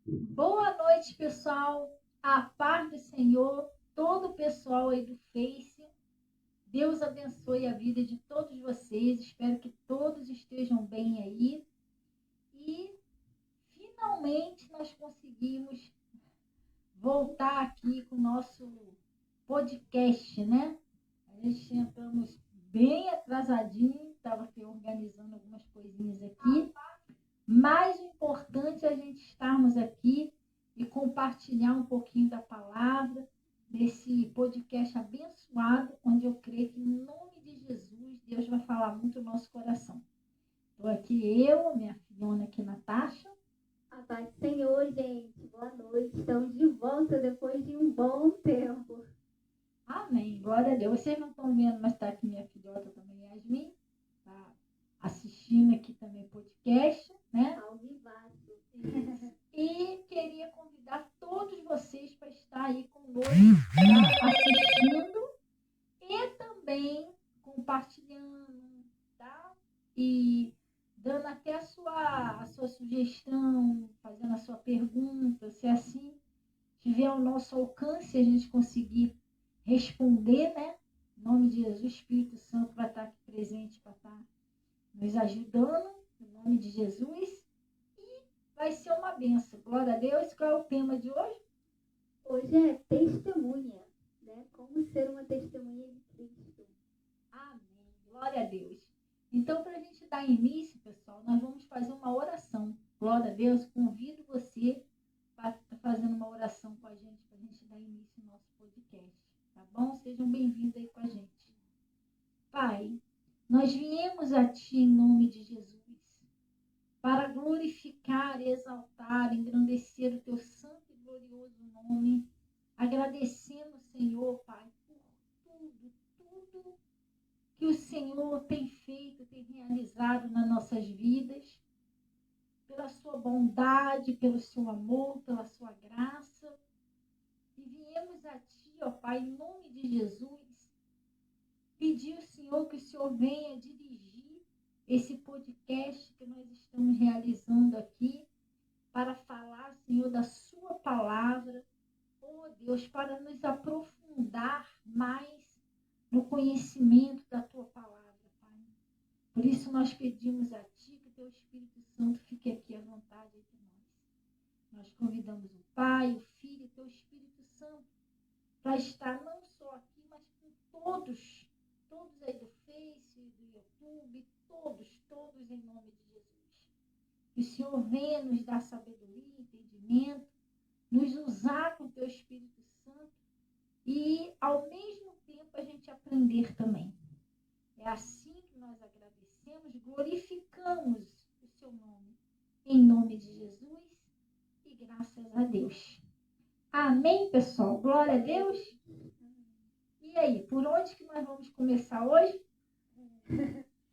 Boa noite, pessoal. A paz do Senhor, todo o pessoal aí do Face. Deus abençoe a vida de todos vocês. Espero que todos estejam bem aí. E finalmente nós conseguimos voltar aqui com o nosso podcast, né? A gente entramos bem atrasadinho, estava organizando algumas coisinhas aqui. Mais importante é a gente estarmos aqui e compartilhar um pouquinho da palavra nesse podcast abençoado, onde eu creio que, em nome de Jesus, Deus vai falar muito no nosso coração. Estou aqui eu, minha filhona aqui, Natasha. A paz do Senhor, gente. Boa noite. Estamos de volta depois de um bom tempo. Amém. Glória a Deus. Vocês não estão vendo, mas está aqui minha filhota também, Yasmin. Está assistindo aqui também podcast, né? Ao vivaço. E queria convidar todos vocês para estar aí conosco, tá? Assistindo e também compartilhando, tá? E dando até a sua sugestão, fazendo a sua pergunta, se assim tiver ao nosso alcance, a gente conseguir responder, né? Em nome de Jesus, o Espírito Santo vai estar aqui presente para estar nos ajudando, em nome de Jesus. Vai ser uma benção. Glória a Deus. Qual é o tema de hoje? Hoje é testemunha, né? Como ser uma testemunha de Cristo. Amém. Glória a Deus. Então, para a gente dar início, pessoal, nós vamos fazer uma oração. Glória a Deus. Convido você para estar fazendo uma oração com a gente, para a gente dar início ao nosso podcast. Tá bom? Sejam bem-vindos aí com a gente. Pai, nós viemos a Ti em nome de Jesus para glorificar, exaltar, engrandecer o Teu santo e glorioso nome, agradecendo, Senhor, Pai, por tudo que o Senhor tem feito, tem realizado nas nossas vidas, pela sua bondade, pelo seu amor, pela sua graça. E viemos a Ti, ó Pai, em nome de Jesus, pedir ao Senhor que o Senhor venha dirigir esse podcast que nós estamos realizando aqui, para falar, Senhor, da sua palavra, oh Deus, para nos aprofundar mais no conhecimento da tua palavra, Pai. Por isso nós pedimos a Ti que o Teu Espírito Santo fique aqui à vontade entre nós. Nós convidamos o Pai, o Filho e o Teu Espírito Santo para estar não só aqui, mas com todos aí do Face, do YouTube, todos em nome de Jesus. Que o Senhor venha nos dar sabedoria, entendimento, nos usar com o Teu Espírito Santo e, ao mesmo tempo, a gente aprender também. É assim que nós agradecemos, glorificamos o Seu nome, em nome de Jesus e graças a Deus. Amém, pessoal? Glória a Deus. E aí, por onde que nós vamos começar hoje?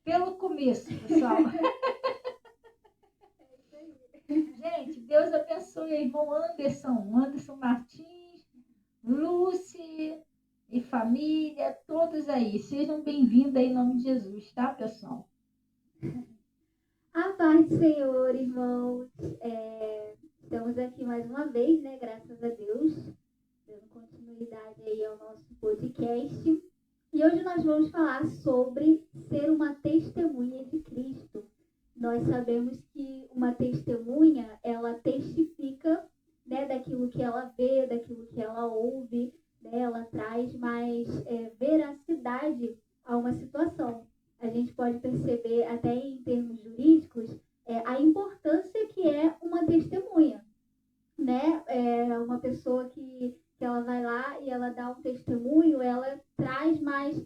Pelo começo, pessoal. Gente, Deus abençoe o irmão Anderson Martins, Lúcia e família, todos aí. Sejam bem-vindos aí em nome de Jesus, tá, pessoal? A paz do Senhor, irmãos. Estamos aqui mais uma vez, né? Graças a Deus, dando continuidade aí ao nosso podcast. E hoje nós vamos falar sobre ser uma testemunha de Cristo. Nós sabemos que uma testemunha, ela testifica, né, daquilo que ela vê, daquilo que ela ouve, né, ela traz mais veracidade a uma situação. A gente pode perceber, até em termos jurídicos, a importância que é uma testemunha, né? Uma pessoa que ela vai lá e ela dá um testemunho, ela traz mais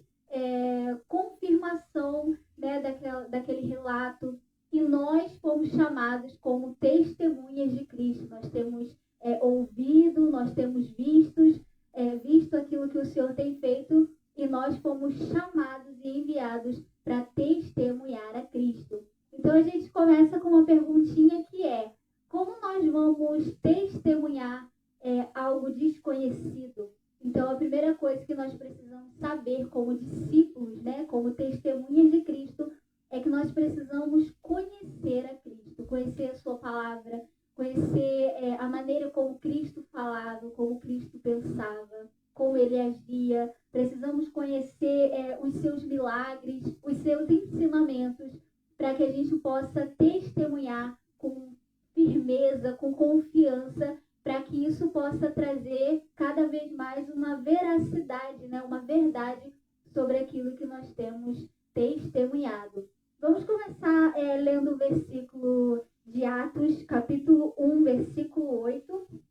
confirmação, né, daquele relato. E nós fomos chamados como testemunhas de Cristo. Nós temos ouvido, nós temos visto aquilo que o Senhor tem feito, e nós fomos chamados e enviados para testemunhar a Cristo. Então a gente começa com uma perguntinha que é: como nós vamos testemunhar algo desconhecido? Então, a primeira coisa que nós precisamos saber como discípulos, né, como testemunhas de Cristo, é que nós precisamos conhecer a Cristo, conhecer a sua palavra, conhecer a sabedoria, precisamos conhecer os seus milagres, os seus ensinamentos, para que a gente possa testemunhar com firmeza, com confiança, para que isso possa trazer cada vez mais uma veracidade, né? Uma verdade sobre aquilo que nós temos testemunhado. Vamos começar lendo o versículo de Atos, capítulo 1, versículo 8.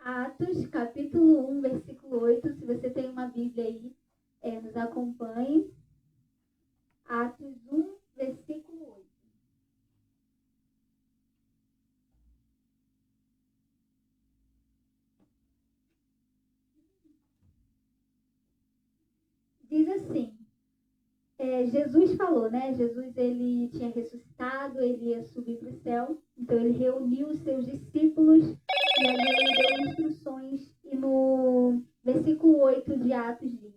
Atos, capítulo 1, versículo 8. Se você tem uma Bíblia aí, nos acompanhe. Atos 1, versículo 8. Diz assim, Jesus falou, né? Jesus, ele tinha ressuscitado, ele ia subir para o céu. Então, ele reuniu os seus discípulos e ali ele deu instruções. E no versículo 8 de Atos diz,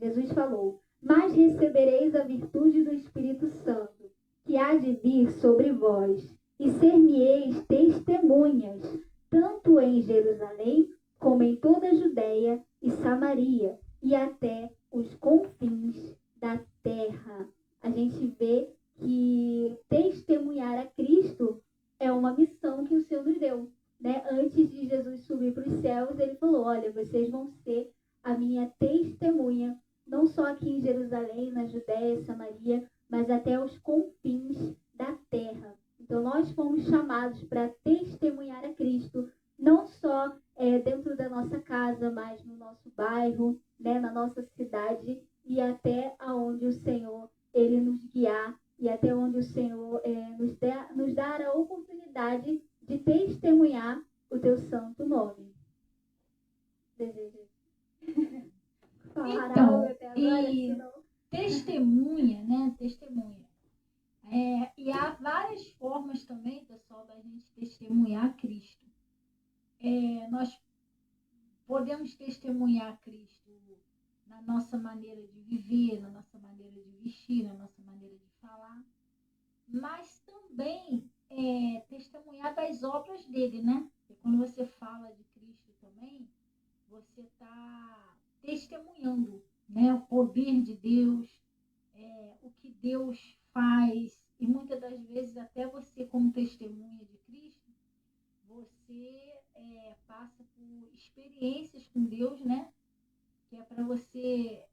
Jesus falou, mas recebereis a virtude do Espírito Santo, que há de vir sobre vós, e ser-me-eis testemunhas, tanto em Jerusalém, como em toda a Judéia e Samaria, e até os confins da terra. A gente vê que testemunhar a Cristo é uma missão que o Senhor nos deu, né? Antes de Jesus subir para os céus, ele falou, olha, vocês vão ser a minha testemunha, não só aqui em Jerusalém, na Judéia e Samaria, mas até os confins da terra. Então, nós fomos chamados para testemunhar a Cristo, não só dentro da nossa casa, mas no nosso bairro, né, na nossa cidade, e até aonde o Senhor, ele nos guiar, e até onde o Senhor nos dar a oportunidade de testemunhar o teu santo nome. Desejo falar algo até agora, senão... Testemunha, né? Testemunha. E há várias formas também, pessoal, da gente testemunhar Cristo. Nós podemos testemunhar Cristo na nossa maneira de viver, na nossa maneira de vestir, na nossa maneira de falar, mas também testemunhar das obras dele, né? Porque quando você fala de Cristo também, você está testemunhando, né? O poder de Deus, o que Deus faz, e muitas das vezes até você como testemunha de Cristo, você passa por experiências com Deus, né? Que é para você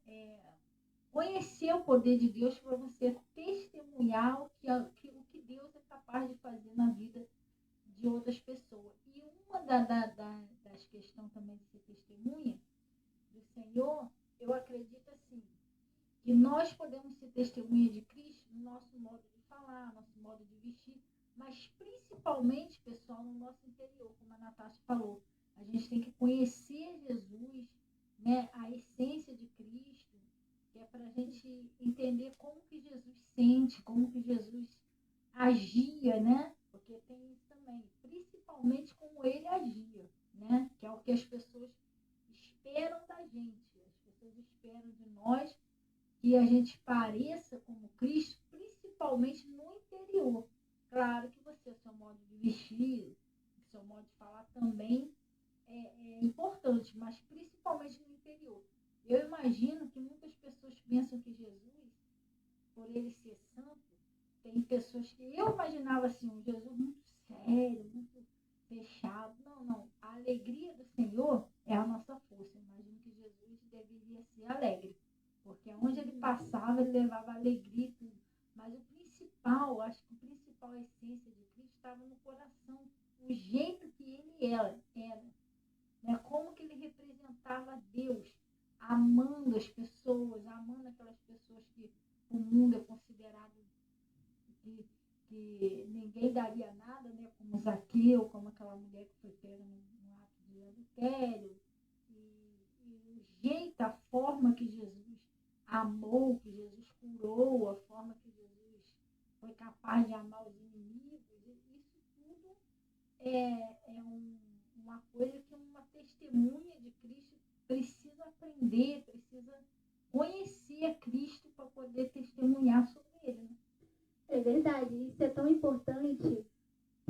conhecer o poder de Deus, para você testemunhar o que Deus é capaz de fazer na vida de outras pessoas. E uma das questões também de ser testemunha do Senhor, eu acredito assim, que nós podemos ser testemunha de Cristo no nosso modo de falar, nosso modo de vestir, mas principalmente, pessoal, no nosso interior, como a Natasha falou. A gente tem que conhecer Jesus, né, a essência de Cristo, que é para a gente entender como que Jesus sente, como que Jesus agia, né? Porque tem isso também, principalmente como ele agia, né? Que é o que as pessoas esperam da gente. As pessoas esperam de nós que a gente pareça como Cristo, principalmente no interior. Claro que o seu modo de vestir, o seu modo de falar também é importante, mas principalmente no interior. Eu imagino que muitas pessoas pensam que Jesus, por ele ser santo, tem pessoas que eu imaginava assim, um Jesus muito sério, muito fechado. Não. A alegria do Senhor é a nossa força. Eu imagino que Jesus deveria ser alegre, porque onde ele passava, ele levava alegria e tudo. Mas o principal, acho que a principal essência de Cristo estava no coração, o jeito que ele era, né? Como que ele representava Deus, amando as pessoas, amando aquelas pessoas que o mundo é considerado que ninguém daria nada, né? Como Zaqueu, como aquela mulher que foi pega no ato de adultério. E o jeito, a forma que Jesus amou, que Jesus curou, a forma que Jesus foi capaz de amar os inimigos, isso tudo uma coisa que uma testemunha de Cristo precisa aprender, precisa conhecer a Cristo para poder testemunhar sobre ele, né? É verdade, isso é tão importante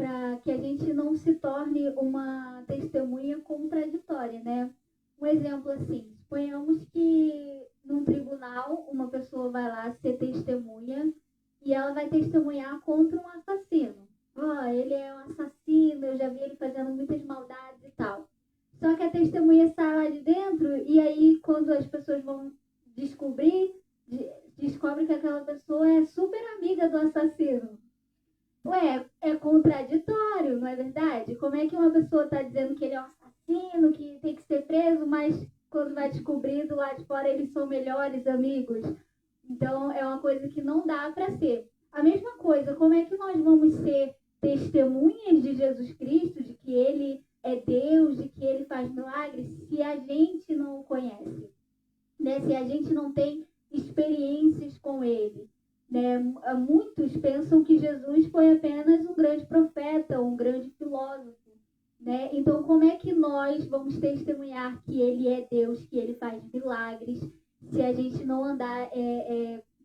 para que a gente não se torne uma testemunha contraditória, né? Um exemplo assim, suponhamos que num tribunal uma pessoa vai lá ser testemunha e ela vai testemunhar contra um assassino. Ele é um assassino, eu já vi ele fazendo muitas maldades e tal. Só que a testemunha sai lá de dentro e aí quando as pessoas vão descobre que aquela pessoa é super amiga do assassino. É contraditório, não é verdade? Como é que uma pessoa está dizendo que ele é um assassino, que tem que ser preso, mas quando vai descobrir do lado de fora eles são melhores amigos? Então é uma coisa que não dá para ser. A mesma coisa, como é que nós vamos ser testemunhas de Jesus Cristo, de que ele é Deus, de que ele faz milagres, se a gente não o conhece, né? Se a gente não tem experiências com ele, né? Muitos pensam que Jesus foi apenas um grande profeta, um grande filósofo, né? Então, como é que nós vamos testemunhar que ele é Deus, que ele faz milagres, se a gente não andar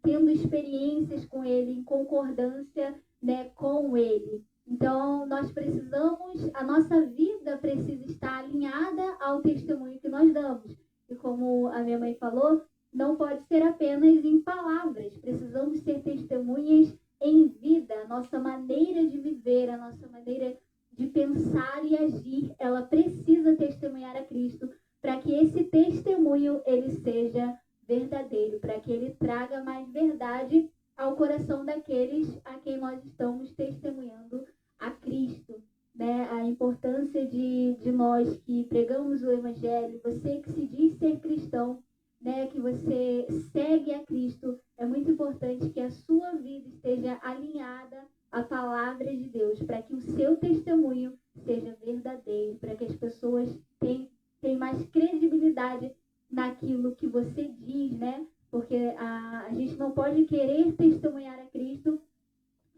tendo experiências com ele, em concordância, né, com ele? Então, nós precisamos, a nossa vida precisa estar alinhada ao testemunho que nós damos. E como a minha mãe falou, não pode ser apenas em palavras. Precisamos ser testemunhas em vida. A nossa maneira de viver, a nossa maneira de pensar e agir, ela precisa testemunhar a Cristo para que esse testemunho ele seja verdadeiro, para que ele traga mais verdade ao coração daqueles a quem nós estamos testemunhando a Cristo. Né? A importância de nós que pregamos o Evangelho, você que se diz ser cristão, né? Que você segue a Cristo, é muito importante que a sua vida esteja alinhada à palavra de Deus, para que o seu testemunho seja verdadeiro, para que as pessoas tenham mais credibilidade naquilo que você diz, né? Porque a gente não pode querer testemunhar a Cristo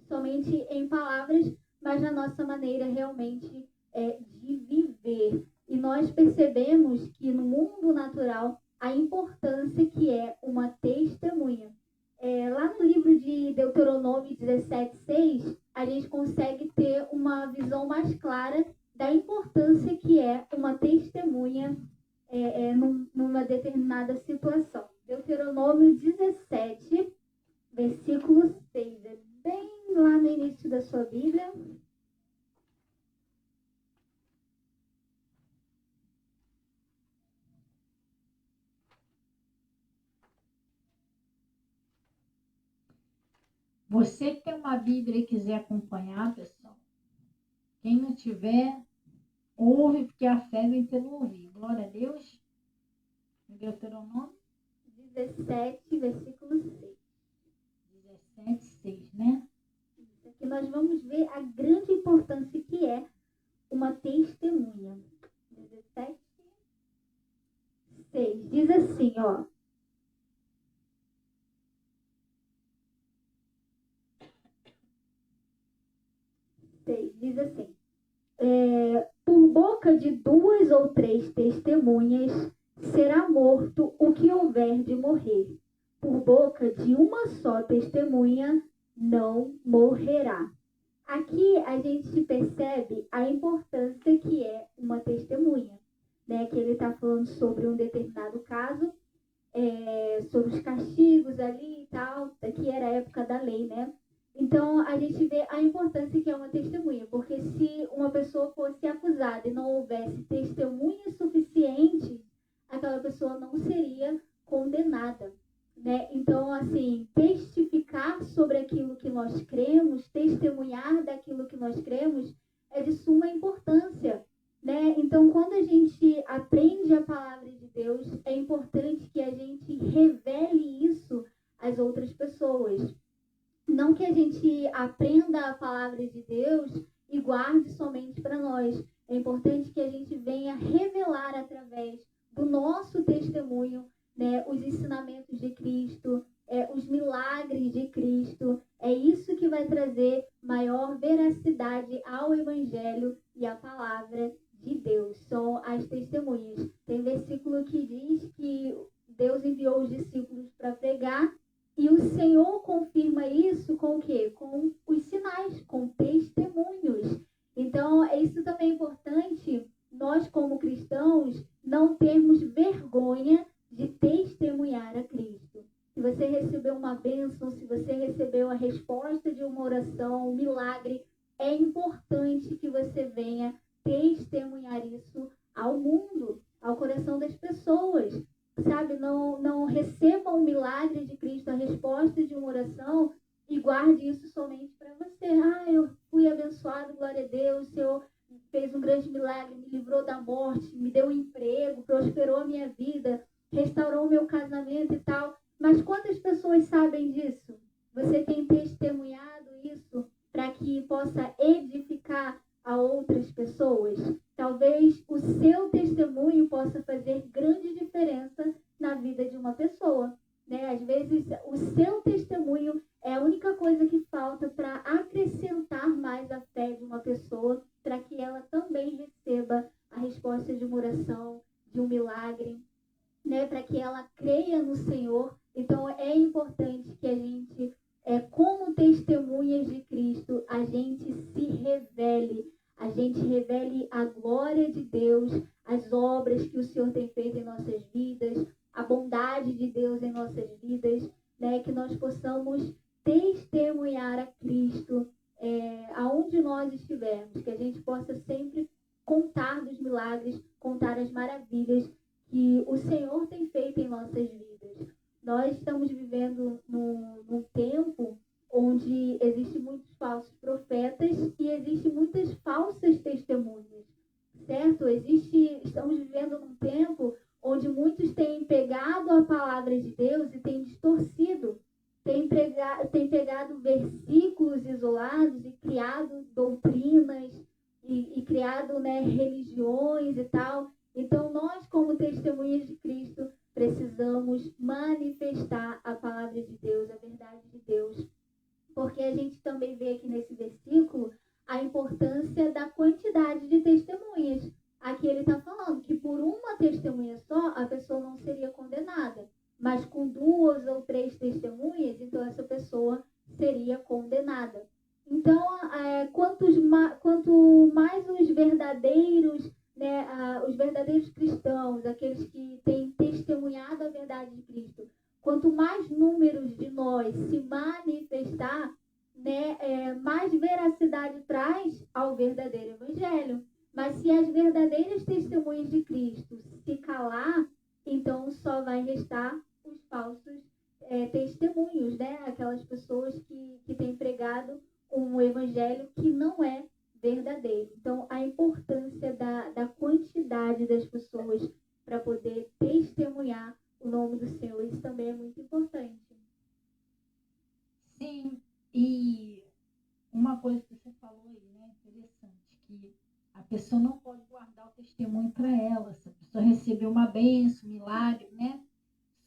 somente em palavras, mas na nossa maneira realmente de viver. E nós percebemos que no mundo natural a importância que é uma testemunha. Lá no livro de Deuteronômio 17:6, a gente consegue ter uma visão mais clara da importância que é uma testemunha numa determinada situação. Deuteronômio 17, versículo 6. É bem lá no início da sua Bíblia. Você que tem uma Bíblia e quiser acompanhar, pessoal, quem não tiver, ouve, porque a fé vem pelo ouvir. Glória a Deus. Deuteronômio 17, versículo 6. 17:6, né? Aqui nós vamos ver a grande importância que é uma testemunha. 17:6 diz assim, ó. Diz assim, por boca de 2 ou 3 testemunhas será morto o que houver de morrer. Por boca de uma só testemunha não morrerá. Aqui a gente percebe a importância que é uma testemunha, né? Que ele está falando sobre um determinado caso, sobre os castigos ali e tal, que era a época da lei, né? Então, a gente vê a importância que é uma testemunha, porque se uma pessoa fosse acusada e não houvesse testemunha suficiente, aquela pessoa não seria condenada, né? Então, assim, testificar sobre aquilo que nós cremos, testemunhar daquilo que nós cremos, é de suma importância, né? Então, quando a gente aprende a palavra de Deus, é importante que a gente revele isso às outras pessoas. Não que a gente aprenda a palavra de Deus e guarde somente para nós. É importante que a gente venha revelar através do nosso testemunho, né, os ensinamentos de Cristo, os milagres de Cristo. É isso que vai trazer maior veracidade ao Evangelho e à palavra de Deus. São as testemunhas. Tem versículo que diz que Deus enviou os discípulos para pregar. E o Senhor confirma isso com o quê? Com os sinais, com testemunhos. Então, isso também é importante, nós como cristãos, não termos vergonha de testemunhar a Cristo. Se você recebeu uma bênção, se você recebeu a resposta de uma oração, um milagre, é importante que você venha testemunhar isso ao mundo, ao coração das pessoas. Sabe, não receba um milagre de Cristo, a resposta de uma oração, e guarde isso somente para você. Eu fui abençoado, glória a Deus, o Senhor fez um grande milagre, me livrou da morte, me deu um emprego, prosperou a minha vida, restaurou o meu casamento e tal. Mas quantas pessoas sabem disso? Você tem testemunhado isso para que possa edificar a outras pessoas? Talvez o seu testemunho possa fazer grande diferença na vida de uma pessoa, né? Às vezes o seu testemunho é a única coisa que falta para acrescentar mais a fé de uma pessoa, para que ela também receba a resposta de uma oração, de um milagre, né? Para que ela creia no Senhor. Então é importante que a gente, como testemunhas de Cristo, a gente se revele. A gente revele a glória de Deus, as obras que o Senhor tem feito em nossas vidas, a bondade de Deus em nossas vidas, né? Que nós possamos testemunhar a Cristo aonde nós estivermos, que a gente possa sempre contar dos milagres, contar as maravilhas que o Senhor tem feito em nossas vidas. Nós estamos vivendo num tempo onde existem muitos falsos profetas e existem muitas falsas testemunhas, certo? Estamos vivendo num tempo onde muitos têm pegado a palavra de Deus e têm distorcido, têm pegado versículos isolados e criado doutrinas e criado, né, religiões e tal. Então, nós, como testemunhas de Cristo, precisamos manifestar a palavra de Deus, a verdade de Deus. Porque a gente também vê aqui nesse versículo a importância da quantidade de testemunhas. Aqui ele está falando que por uma testemunha só, a pessoa não seria condenada. Mas com 2 ou 3 testemunhas, então essa pessoa seria condenada. Então, quanto mais os verdadeiros, né, os verdadeiros cristãos, aqueles que têm testemunhado a verdade de Cristo, quanto mais números de nós se manifestar, né, mais veracidade traz ao verdadeiro evangelho. Mas se as verdadeiras testemunhas de Cristo se calar, então só vai restar os falsos testemunhos, né? Aquelas pessoas que têm pregado um evangelho que não é verdadeiro. Então, a importância da quantidade das pessoas para poder testemunhar o nome do Senhor, isso também é muito importante. Sim, e uma coisa que você falou aí, né, interessante, que a pessoa não pode guardar o testemunho para ela. Se a pessoa recebeu uma bênção, um milagre, né?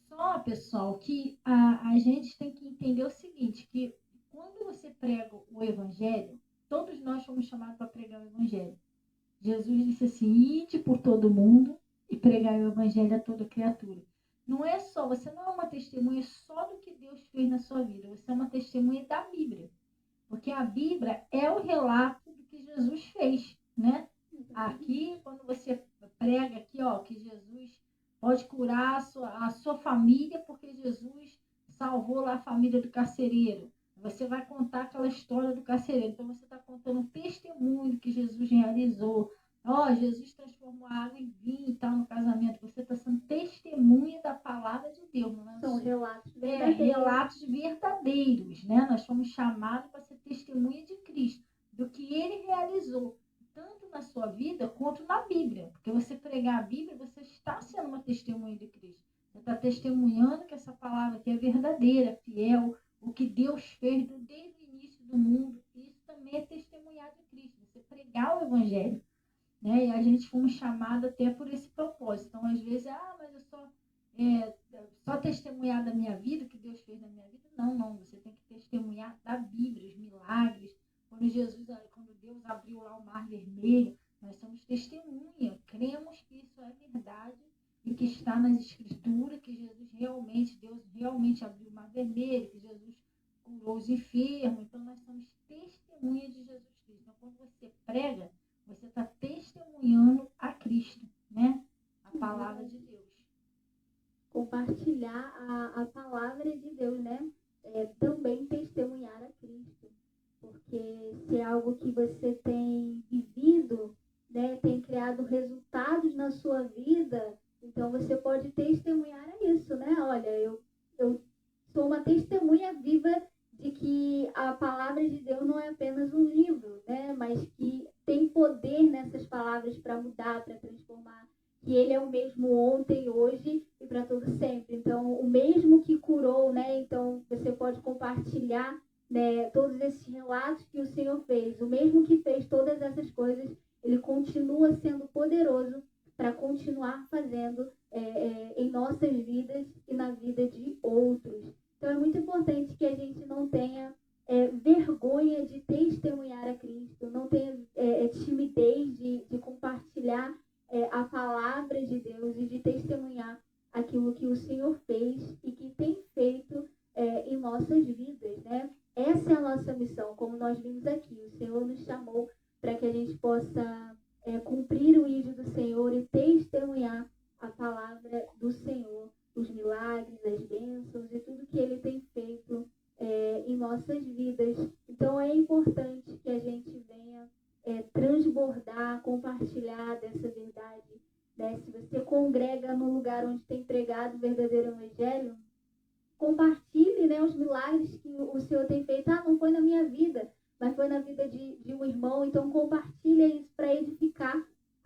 Só, pessoal, que a gente tem que entender o seguinte, que quando você prega o evangelho, todos nós fomos chamados para pregar o evangelho. Jesus disse assim, ide por todo mundo e pregar o evangelho a toda criatura. Não é só, você não é uma testemunha só do que Deus fez na sua vida, você é uma testemunha da Bíblia. Porque a Bíblia é o relato do que Jesus fez, né? Aqui, quando você prega aqui, ó, que Jesus pode curar a sua família, porque Jesus salvou lá a família do carcereiro. Você vai contar aquela história do carcereiro. Então, você está contando um testemunho que Jesus realizou. Ó, Jesus transformou a água em vinho e tal no casamento. Você está sendo testemunha da palavra de Deus. Não é? São relatos verdadeiros. Relatos verdadeiros, né? Nós fomos chamados para ser testemunha de Cristo, do que Ele realizou, tanto na sua vida quanto na Bíblia. Porque você pregar a Bíblia, você está sendo uma testemunha de Cristo. Você está testemunhando que essa palavra aqui é verdadeira, fiel, o que Deus fez desde o início do mundo. Isso também é testemunhar de Cristo, você pregar o Evangelho, né? E a gente fomos chamados até por esse propósito. Então, às vezes, mas eu só testemunhar da minha vida, o que Deus fez na minha vida. Não, você tem que testemunhar da Bíblia, os milagres. Quando Deus abriu lá o Mar Vermelho, nós somos testemunha, cremos que isso é verdade e que está nas Escrituras, que Deus realmente abriu o Mar Vermelho, que Jesus curou os enfermos. Então, nós somos testemunha de Jesus Cristo. Então, quando você prega, se é algo que você tem vivido, né, tem criado resultados na sua vida, então você pode testemunhar isso, né? Olha, eu sou uma testemunha viva de que a palavra de Deus não é apenas um livro, né? Mas que tem poder nessas palavras para mudar, para transformar. Que ele é o mesmo ontem, hoje e para todo sempre. Então, o mesmo que curou, né? Então, você pode compartilhar, né, todos esses relatos que o Senhor fez. O mesmo que fez todas essas coisas, ele continua sendo poderoso para continuar fazendo em nossas vidas e na vida de outros. Então, é muito importante que a gente não tenha vergonha de testemunhar a Cristo, não tenha timidez de compartilhar a palavra de Deus e de testemunhar aquilo que o Senhor fez e que tem feito em nossas vidas, né? Essa é a nossa missão, como nós vimos aqui. O Senhor nos chamou para que a gente possa cumprir o ídolo do Senhor e testemunhar a palavra do Senhor, os milagres, as bênçãos e tudo que Ele tem feito em nossas vidas. Então, é importante que a gente venha transbordar, compartilhar dessa verdade. Né? Se você congrega no lugar onde tem pregado o verdadeiro evangelho, compartilhe, né, os milagres que o Senhor tem feito. Não foi na minha vida, mas foi na vida de um irmão. Então, compartilhe isso para edificar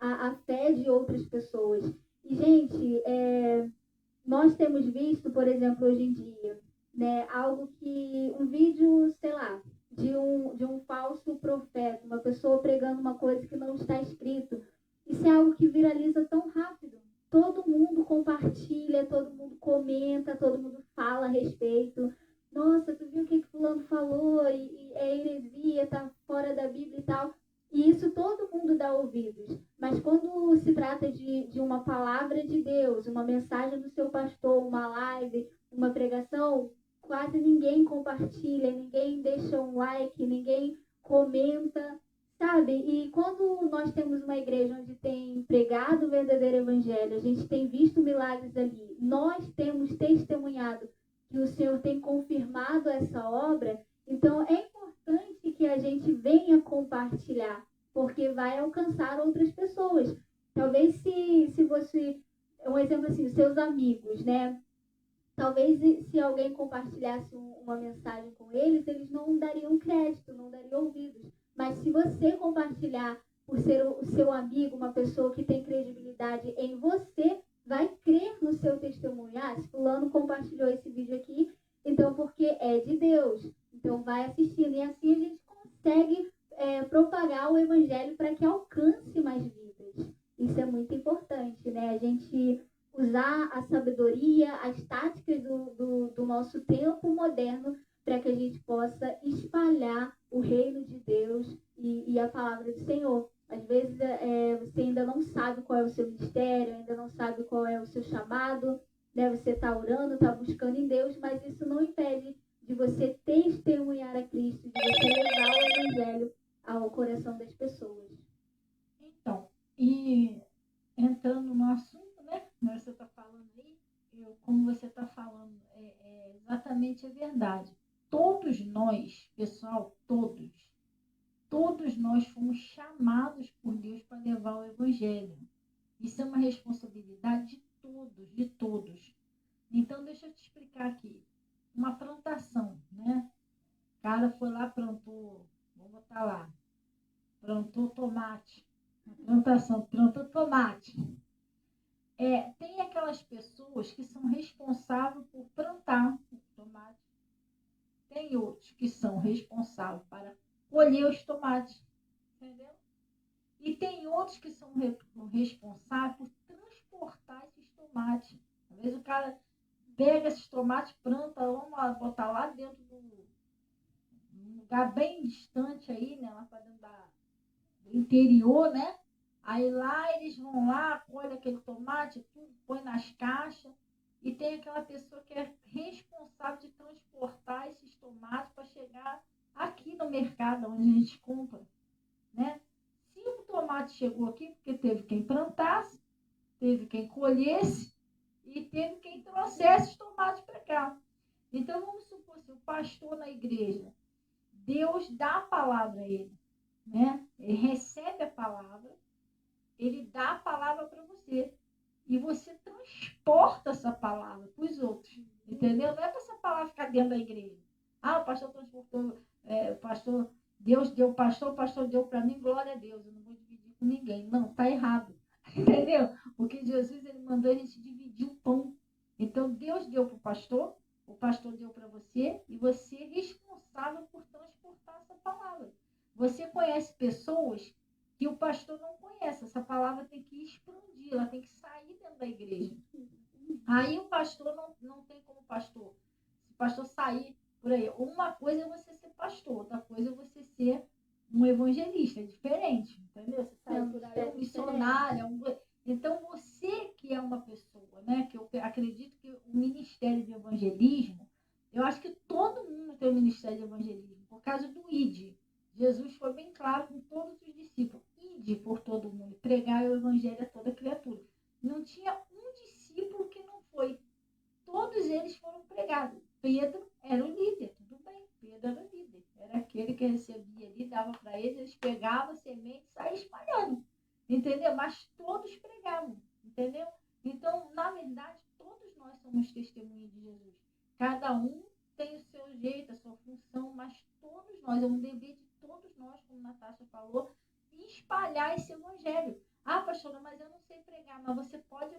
a fé de outras pessoas. E, gente, nós temos visto, por exemplo, hoje em dia, né, algo que um vídeo, sei lá, de um falso profeta, uma pessoa pregando uma coisa que não está escrito. Isso é algo que viraliza tão rápido. Todo mundo compartilha, todo mundo comenta, todo mundo fala a respeito. Nossa, tu viu o que fulano falou? E é heresia, tá fora da Bíblia e tal. E isso todo mundo dá ouvidos. Mas quando se trata de uma palavra de Deus, uma mensagem do seu pastor, uma live, uma pregação, quase ninguém compartilha, ninguém deixa um like, ninguém comenta, sabe? E quando nós temos uma igreja onde tem pregado o verdadeiro evangelho, a gente tem visto milagres ali, nós temos testemunhado que o Senhor tem confirmado essa obra, então é importante que a gente venha compartilhar, porque vai alcançar outras pessoas. Talvez se você, um exemplo assim, os seus amigos, né? Talvez se alguém compartilhasse uma mensagem com eles, eles não dariam crédito, não dariam ouvidos. Mas se você compartilhar por ser o seu amigo, uma pessoa que tem credibilidade em você, vai crer no seu testemunho. Se fulano compartilhou esse vídeo aqui, então porque é de Deus. Então vai assistindo. E assim a gente consegue propagar o evangelho para que alcance mais vidas. Isso é muito importante, né? A gente usar a sabedoria, as táticas do nosso tempo moderno para que a gente possa espalhar o reino de Deus e a palavra do Senhor. Às vezes você ainda não sabe qual é o seu ministério, ainda não sabe qual é o seu chamado, né? Você está orando, está buscando em Deus, mas isso não impede de você testemunhar a Cristo, de você levar o evangelho ao coração das pessoas. Então, e entrando no assunto, né? Você está falando aí, como você está falando, exatamente a verdade. Todos nós, pessoal, todos nós fomos chamados por Deus para levar o evangelho. Isso é uma responsabilidade de todos. Então, deixa eu te explicar aqui. Uma plantação, né? O cara foi lá, plantou, vou botar lá, plantou tomate. Uma plantação, plantou tomate. Tem aquelas pessoas que são responsáveis por plantar o tomate. Tem outros que são responsáveis para colher os tomates. Entendeu? E tem outros que são responsáveis por transportar esses tomates. Às vezes o cara pega esses tomates, planta, vamos botar lá dentro um lugar bem distante aí, né? Lá para dentro do interior, né? Aí lá eles vão lá, colhem aquele tomate, tudo, põe nas caixas. E tem aquela pessoa que é responsável de transportar esses tomates para chegar aqui no mercado onde a gente compra, né? Se o tomate chegou aqui, porque teve quem plantasse, teve quem colhesse e teve quem trouxesse os tomates para cá. Então, vamos supor assim, o pastor na igreja Deus dá a palavra a ele, né? Ele recebe a palavra, ele dá a palavra para você. E você transporta essa palavra para os outros, entendeu? Não é para essa palavra ficar dentro da igreja. Ah, o pastor transportou, o pastor, Deus deu, o pastor deu para mim, glória a Deus, eu não vou dividir com ninguém. Não, está errado, entendeu? Porque Jesus, ele mandou a gente dividir o pão. Então, Deus deu para o pastor deu para você, e você é responsável por transportar essa palavra. Você conhece pessoas que o pastor não conhece. Essa palavra tem que expandir, ela tem que sair dentro da igreja. Aí o pastor não tem como pastor. Se o pastor sair por aí, uma coisa é você ser pastor, outra coisa é você ser um evangelista, é diferente, entendeu? Você sair por aí, um missionário. Então, você que é uma pessoa, né? Que eu acredito que o ministério de evangelismo, eu acho que todo mundo tem o ministério de evangelismo, por causa do ID. Jesus foi bem claro com todos os discípulos: ide por todo mundo, pregar o evangelho a toda criatura. Não tinha um discípulo que não foi. Todos eles foram pregados. Pedro era o líder, tudo bem. Pedro era o líder. Era aquele que recebia ali, dava para eles pegavam a semente e saíam espalhando. Entendeu? Mas todos pregavam, entendeu? Então, na verdade, todos nós somos testemunhas de Jesus. Cada um tem o seu jeito, a sua função, mas todos nós, é um dever de todos nós, como a Natasha falou, espalhar esse evangelho. Ah, pastora, mas eu não sei pregar. Mas você pode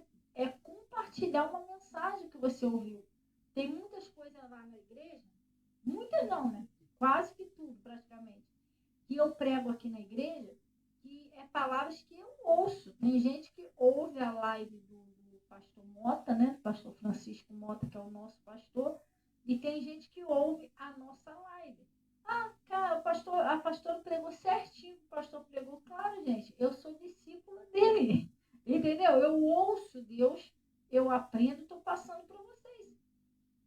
compartilhar uma mensagem que você ouviu. Tem muitas coisas lá na igreja, muitas não, né? Quase que tudo, praticamente, que eu prego aqui na igreja, que é palavras que eu ouço. Tem gente que ouve a live do pastor Mota, né? Do pastor Francisco Mota, que é o nosso pastor, e tem gente que ouve a nossa live. Ah, cara, a pastora pregou certinho, o pastor pregou, claro, gente, eu sou discípula dele, entendeu? Eu ouço Deus, eu aprendo, estou passando para vocês,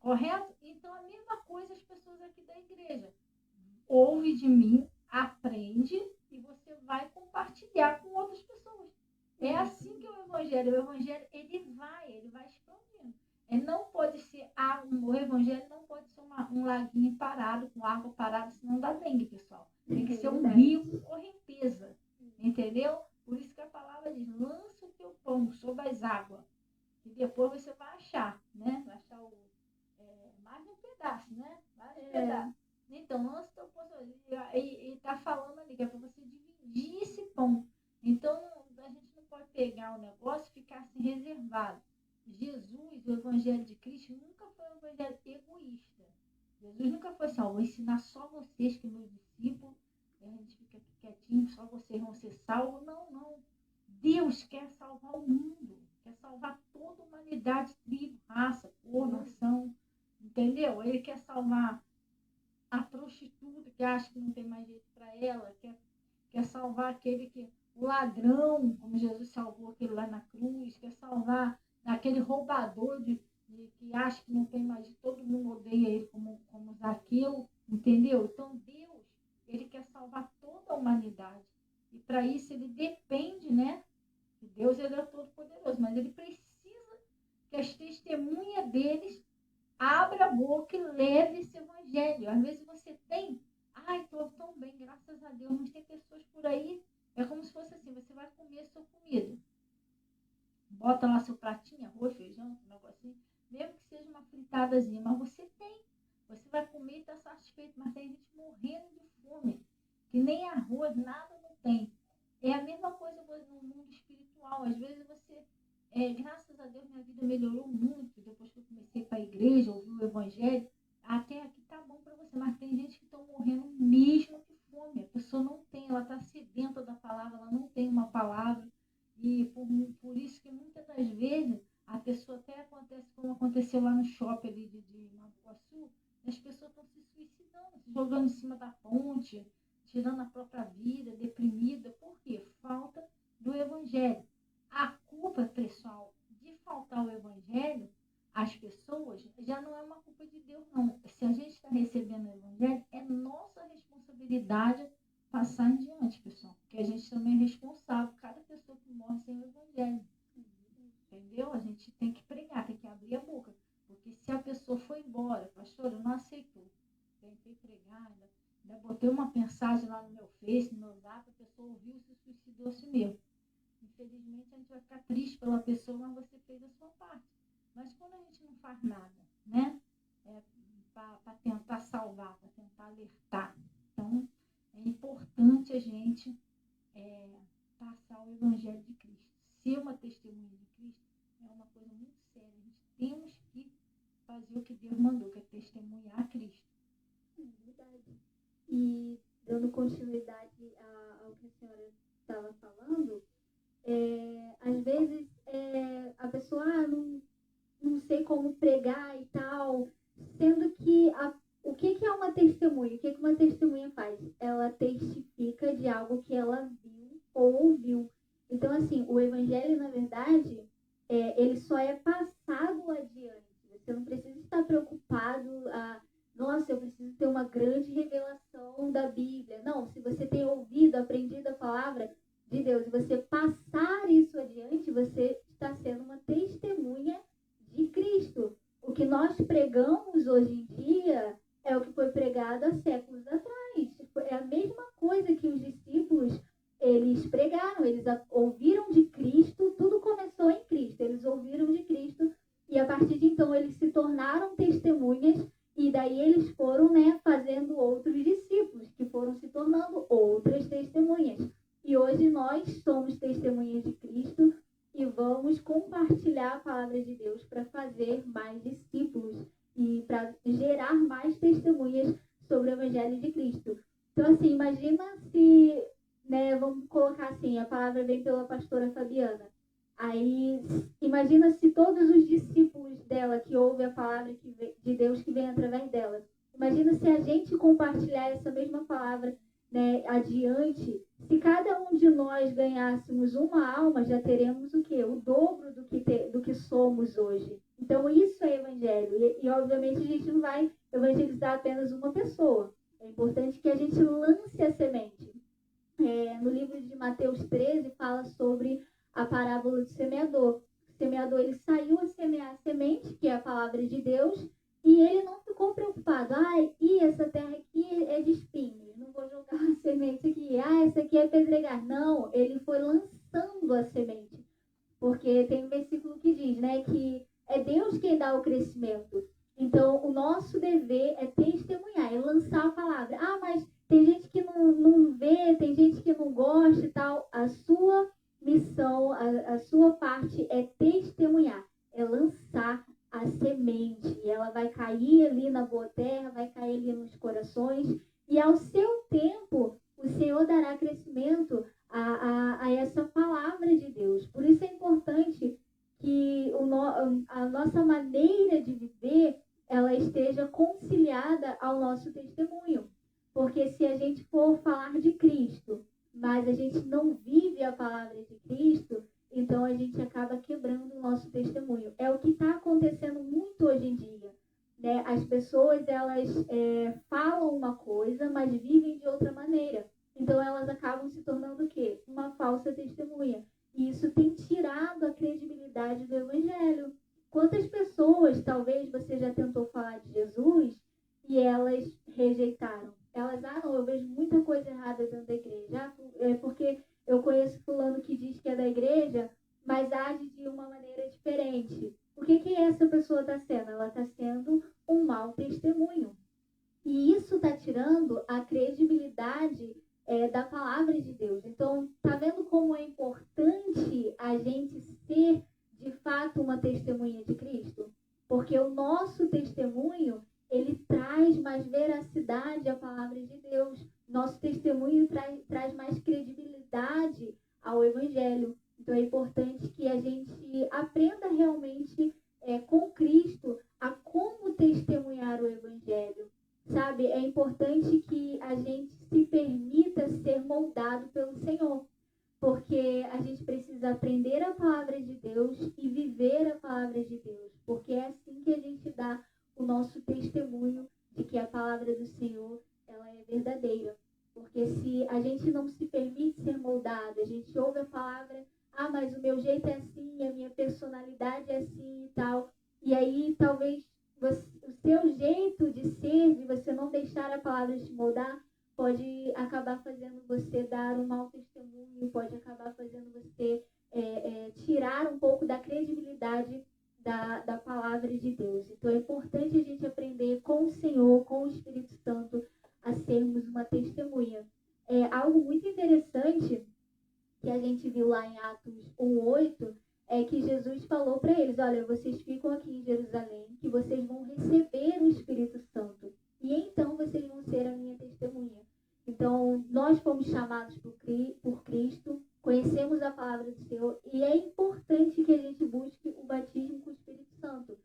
correto? Então, a mesma coisa as pessoas aqui da igreja. Ouve de mim, aprende, e você vai compartilhar com outras pessoas. É assim que é o evangelho, ele vai expandindo. Não pode ser, o evangelho não pode ser um laguinho parado, com água parada, senão dá dengue, pessoal. Tem que ser um rio correnteza, entendeu? Por isso que a palavra diz: lança o teu pão sobre as águas, e depois você vai achar, né? Vai achar mais um pedaço, né? Mais um pedaço. Então, lança o teu pão, e está falando ali que é para você dividir esse pão. Então, a gente não pode pegar o negócio e ficar assim reservado. Jesus, o evangelho de Cristo, nunca foi um evangelho egoísta. Jesus nunca foi assim: vou ensinar só vocês, que meus discípulos, a gente fica aqui quietinho, só vocês vão ser salvos. Não, não. Deus quer salvar o mundo, quer salvar toda a humanidade, tribo, raça, cor, nação, entendeu? Ele quer salvar a prostituta que acha que não tem mais jeito para ela, quer salvar o ladrão, como Jesus salvou aquele lá na cruz, quer salvar aquele roubador que acha que não tem mais jeito, todo mundo odeia ele como Zaqueu, entendeu? Então Deus, ele quer salvar toda a humanidade, e para isso ele depende, né? Deus, ele é todo poderoso, mas ele precisa que as testemunhas deles abra a boca e leve esse evangelho. Às vezes você tem, estou tão bem, graças a Deus, mas tem pessoas por aí, é como se fosse assim: você vai comer a sua comida, bota lá seu pratinho, arroz, feijão, um negocinho, mesmo que seja uma fritadazinha, mas você vai comer e está satisfeito, mas tem gente morrendo de fome, que nem arroz, nada não tem. É a mesma coisa no mundo espiritual. Às vezes você, graças a Deus, minha vida melhorou muito depois que eu comecei para a igreja, ouvi o evangelho. Até aqui tá bom para você, mas tem gente que está morrendo mesmo de fome. A pessoa não tem, ela está sedenta da palavra, ela não tem uma palavra. E por isso que muitas das vezes a pessoa até acontece como aconteceu lá no shopping ali de Nova Iguaçu, as pessoas estão se suicidando, se jogando em cima da ponte, tirando a própria vida, deprimida. Por quê? Falta do evangelho. A culpa, pessoal, de faltar o evangelho às pessoas, já não é uma culpa de Deus, não. Se a gente está recebendo o evangelho, é nossa responsabilidade passar em diante, pessoal. Porque a gente também é responsável por cada pessoa que morre sem o evangelho. Entendeu? A gente tem que pregar, tem que abrir a boca. Porque se a pessoa foi embora, pastor, eu não aceitou. Tentei pregar, Eu botei uma mensagem lá no meu Face, no meu Zap, a pessoa ouviu e se suicidou a si mesmo. Infelizmente, a gente vai ficar triste pela pessoa, mas você fez a sua parte. Mas quando a gente não faz nada, né? Para tentar salvar, para tentar alertar. Então, é importante a gente passar o Evangelho de Cristo. Ser uma testemunha de Cristo é uma coisa muito séria. A gente temos que fazer o que Deus mandou, que é testemunhar Cristo. É verdade. E dando continuidade ao que a senhora estava falando, às vezes a pessoa não sei como pregar e tal, sendo que o que é uma testemunha? O que uma testemunha faz? Ela testifica de algo que ela viu ou ouviu. Então, assim, o evangelho, na verdade, ele só é passado adiante. Você não precisa estar preocupado, nossa, eu preciso ter uma grande revelação da Bíblia. Não, se você tem ouvido, aprendido a palavra de Deus e você passar isso adiante, você está sendo uma testemunha de Cristo. O que nós pregamos hoje em dia é o que foi pregado há séculos atrás. É a mesma coisa que os discípulos, eles pregaram, eles ouviram de Cristo, tudo começou em Cristo, eles ouviram de Cristo e a partir de então eles se tornaram testemunhas e daí eles foram, fazendo outros discípulos, que foram se tornando outras testemunhas. E hoje nós somos testemunhas de Cristo e vamos compartilhar a palavra de Deus para fazer mais discípulos e para gerar mais testemunhas sobre o Evangelho de Cristo. Então, assim, imagina se, vamos colocar assim, a palavra vem pela pastora Fabiana. Aí, imagina se todos os discípulos dela que ouvem a palavra de Deus que vem através dela. Imagina se a gente compartilhar essa mesma palavra, adiante. Se cada um de nós ganhássemos uma alma, já teremos o quê? O dobro do que somos hoje. Então, isso é evangelho. E, obviamente, a gente não vai evangelizar apenas uma pessoa. É importante que a gente lance a semente. No livro de Mateus 13, fala sobre a parábola do semeador. O semeador, ele saiu a semear a semente, que é a palavra de Deus, e ele não ficou preocupado. Essa terra aqui é de espinhos, não vou jogar a semente aqui. Essa aqui é pedregar. Não, ele foi lançando a semente. Porque tem um versículo que diz, que é Deus quem dá o crescimento. Então, o nosso dever é testemunhar, é lançar a palavra. Mas tem gente que não vê, tem gente que não gosta e tal. A sua missão, a sua parte é testemunhar, é lançar a semente. E ela vai cair ali na boa terra, vai cair ali nos corações. E ao seu tempo, o Senhor dará crescimento a essa palavra de Deus. Por isso é importante que a nossa maneira de viver, ela esteja conciliada ao nosso testemunho. Porque se a gente for falar de Cristo, mas a gente não vive a palavra de Cristo, então a gente acaba quebrando o nosso testemunho. É o que está acontecendo muito hoje em dia. As pessoas, elas falam uma coisa, mas vivem de outra maneira. Então elas acabam se tornando o quê? Uma falsa testemunha. E isso tem tirado a credibilidade do Evangelho. Quantas pessoas, talvez você já tentou falar de Jesus e elas rejeitaram? Elas, não, eu vejo muita coisa errada dentro da igreja. Porque eu conheço fulano que diz que é da igreja, mas age de uma maneira diferente. O que essa pessoa está sendo? Ela está sendo um mau testemunho. E isso está tirando a credibilidade da palavra de Deus. Então, tá vendo como é importante a gente ser, de fato, uma testemunha de Cristo? Porque o nosso testemunho, ele traz mais veracidade à palavra de Deus. Nosso testemunho traz mais credibilidade ao Evangelho. Então, é importante que a gente aprenda realmente com Cristo a como testemunhar o Evangelho. Sabe, é importante que a gente se permita ser moldado pelo Senhor, porque a gente precisa aprender a palavra de Deus e viver a palavra de Deus, porque é assim que a gente dá o nosso testemunho de que a palavra do Senhor, ela é verdadeira. Porque se a gente não se permite ser moldado, a gente ouve a palavra, mas o meu jeito é assim, a minha personalidade é assim e tal, e aí talvez o seu jeito de ser, de você não deixar a palavra te moldar, pode acabar fazendo você dar um mau testemunho, pode acabar fazendo você tirar um pouco da credibilidade da palavra de Deus. Então é importante a gente aprender com o Senhor, com o Espírito Santo, a sermos uma testemunha. Algo muito interessante que a gente viu lá em Atos 1:8 é que Jesus falou para eles: olha, vocês ficam aqui em Jerusalém, que vocês vão receber o Espírito Santo, e então vocês vão ser a minha testemunha. Então, nós fomos chamados por Cristo, conhecemos a palavra do Senhor, e é importante que a gente busque o batismo com o Espírito Santo,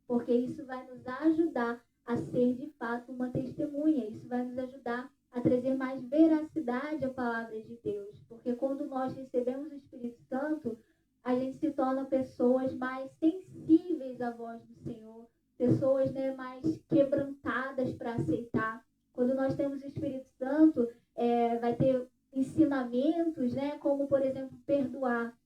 porque isso vai nos ajudar a ser, de fato, uma testemunha. Isso vai nos ajudar a trazer mais veracidade à palavra de Deus, porque quando nós recebemos o Espírito Santo, a gente se torna pessoas mais sensíveis à voz do Senhor, pessoas, né, mais quebrantadas para aceitar. Quando nós temos o Espírito Santo, vai ter ensinamentos, né, como, por exemplo, perdoar.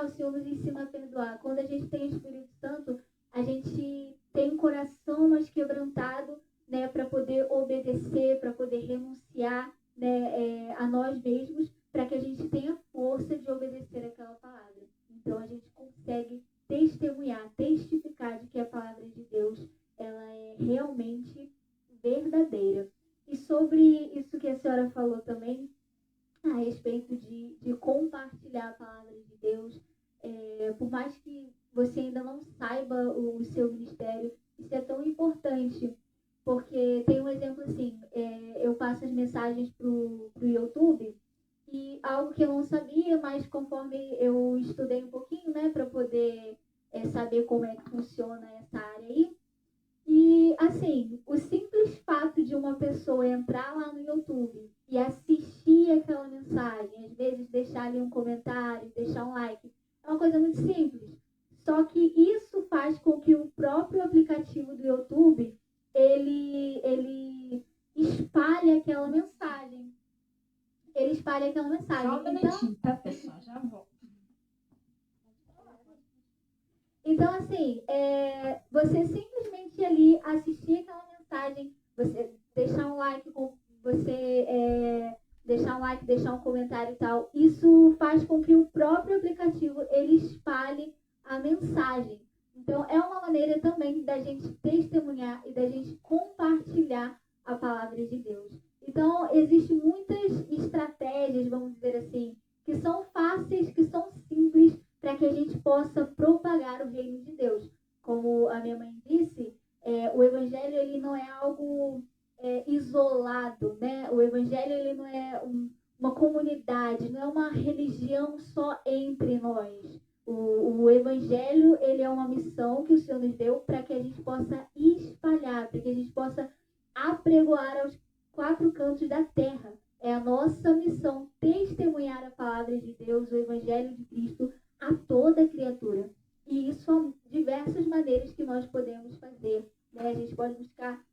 O Senhor nos ensina a perdoar. Quando a gente tem o Espírito Santo, a gente tem um coração mais quebrantado, né, para poder obedecer, para poder renunciar, né, a nós mesmos, para que a gente tenha força de obedecer aquela palavra. Então, a gente consegue testemunhar, testificar de que a palavra de Deus, ela é realmente verdadeira. E sobre isso que a senhora falou também, a respeito de compartilhar a palavra de Deus, por mais que você ainda não saiba o seu ministério, isso é tão importante, porque tem um exemplo assim, eu passo as mensagens pro YouTube, e algo que eu não sabia, mas conforme eu estudei um pouquinho, né, para poder saber como é que funciona essa área aí, e, assim, o simples fato de uma pessoa entrar lá no YouTube e assistir aquela mensagem, às vezes deixar ali um comentário, deixar um like, é uma coisa muito simples. Só que isso faz com que o próprio aplicativo do YouTube, ele espalhe aquela mensagem. Ele espalha aquela mensagem. Só um minutinho, tá, pessoal? Já volto. Então, assim, você simplesmente ali assistir aquela mensagem, você deixar um like, deixar um comentário e tal, isso faz com que o próprio aplicativo ele espalhe a mensagem. Então, é uma maneira também da gente testemunhar e da gente compartilhar a palavra de Deus. Então, existem muitas estratégias, vamos dizer assim, que são fáceis, que são simples, para que a gente possa propagar o reino de Deus. Como a minha mãe disse, o evangelho ele não é algo isolado, né? O evangelho ele não é uma comunidade, não é uma religião só entre nós. O evangelho ele é uma missão que o Senhor nos deu para que a gente possa espalhar, para que a gente possa apregoar aos 4 cantos da terra. É a nossa missão testemunhar a palavra de Deus, o evangelho de Cristo, a toda criatura. E isso são diversas maneiras que nós podemos fazer, né? A gente pode buscar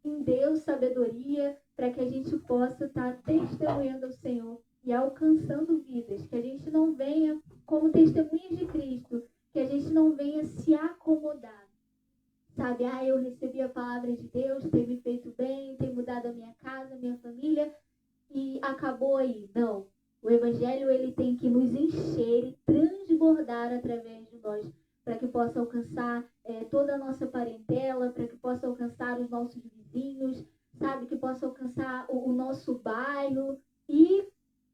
em Deus sabedoria para que a gente possa estar testemunhando ao Senhor e alcançando vidas, que a gente não venha como testemunhas de Cristo, que a gente não venha se acomodar. Sabe, eu recebi a palavra de Deus, tem me feito bem, tem mudado a minha casa, a minha família, e acabou aí. Não. O evangelho ele tem que nos encher e transbordar através de nós, para que possa alcançar toda a nossa parentela, para que possa alcançar os nossos vizinhos, sabe, que possa alcançar o nosso bairro, e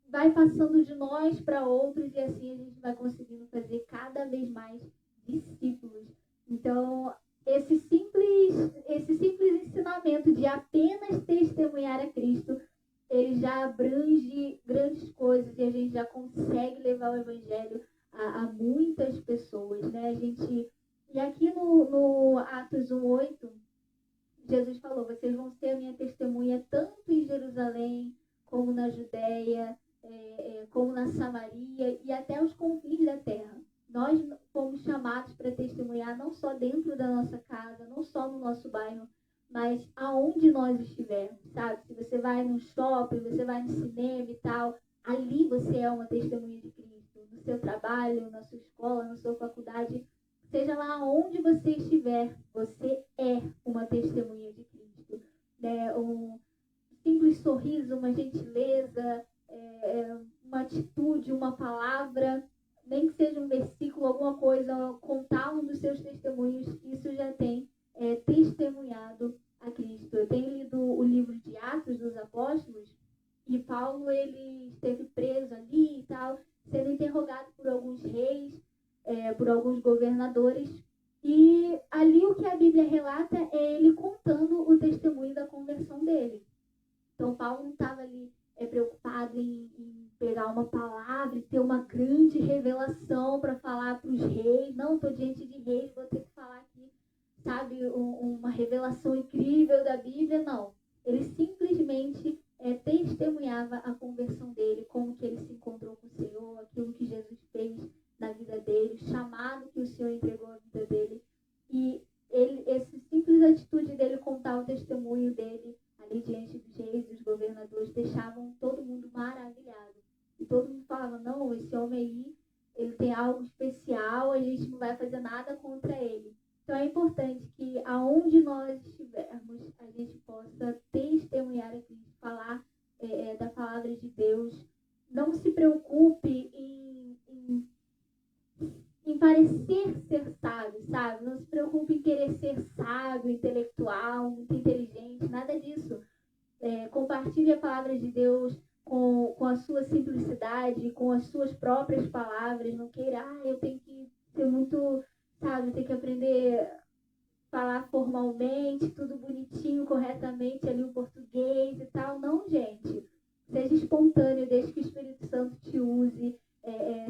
vai passando de nós para outros, e assim a gente vai conseguindo fazer cada vez mais discípulos. Então, esse simples ensinamento de apenas testemunhar a Cristo, ele já abrange grandes coisas e a gente já consegue levar o evangelho a muitas pessoas, né? E aqui no Atos 1:8, Jesus falou: vocês vão ser a minha testemunha tanto em Jerusalém, como na Judéia, como na Samaria e até os confins da terra. Nós fomos chamados para testemunhar não só dentro da nossa casa, não só no nosso bairro, mas aonde nós estivermos, sabe? Se você vai no shopping, você vai no cinema e tal, ali você é uma testemunha de Cristo. No seu trabalho, na sua escola, na sua faculdade, seja lá onde você estiver, você é uma testemunha de Cristo. simples sorriso, uma gentileza, uma atitude, uma palavra, nem que seja um versículo, alguma coisa, contar um dos seus testemunhos, isso já tem testemunhado a Cristo. Eu tenho lido o livro de Atos dos Apóstolos e Paulo, ele esteve preso ali e tal, sendo interrogado por alguns reis, por alguns governadores, e ali o que a Bíblia relata é ele contando o testemunho da conversão dele. Então Paulo não estava ali preocupado em pegar uma palavra e ter uma grande revelação para falar para os reis. Não, estou diante de reis, vou ter que falar aqui, sabe, uma revelação incrível da Bíblia. Não, ele simplesmente testemunhava a conversão dele, como que ele se encontrou com o Senhor, aquilo que Jesus fez na vida dele, o chamado que o Senhor entregou à vida dele. E essa simples atitude dele contar o testemunho dele ali diante dos reis e dos governadores deixavam todo mundo maravilhado. E todo mundo falava, não, esse homem aí, ele tem algo especial, a gente não vai fazer nada contra ele. Então é importante que aonde nós estivermos, a gente possa testemunhar aqui, falar da palavra de Deus. Não se preocupe em parecer ser sábio, sabe? Não se preocupe em querer ser sábio, intelectual, muito inteligente, nada disso. Compartilhe a palavra de Deus com a sua simplicidade, com as suas próprias palavras. Não queira, eu tenho que ser muito, sabe, tenho que aprender a falar formalmente, tudo bonitinho, corretamente ali o português e tal. Não, gente. Seja espontâneo, deixe que o Espírito Santo te use,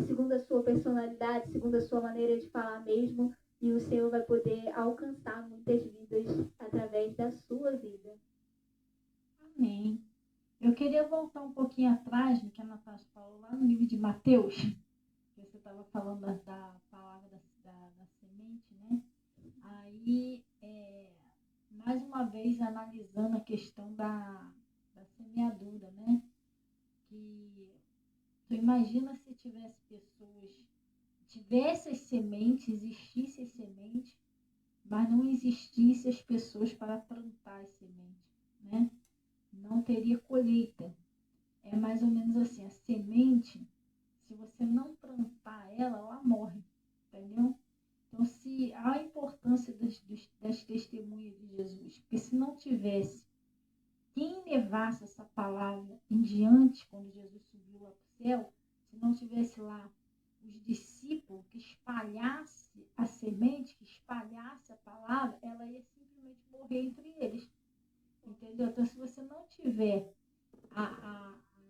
segundo a sua personalidade, segundo a sua maneira de falar mesmo, e o Senhor vai poder alcançar muitas vidas através da sua vida. Amém. Eu queria voltar um pouquinho atrás do que a Natasha falou lá no livro de Mateus, que você estava falando da palavra da semente, né? Aí, mais uma vez, analisando a questão da semeadura, né? Que tu imagina se tivesse as sementes, existisse as sementes, mas não existisse as pessoas para plantar as sementes, né? Não teria colheita. É mais ou menos assim, a semente, se você não plantar ela morre, entendeu? Então, se a importância das testemunhas de Jesus, porque se não tivesse quem levasse essa palavra em diante, quando Jesus subiu lá para o céu, se não tivesse lá os discípulos que espalhasse a semente, que espalhasse a palavra, ela ia simplesmente morrer entre eles. Entendeu? Então, se você não tiver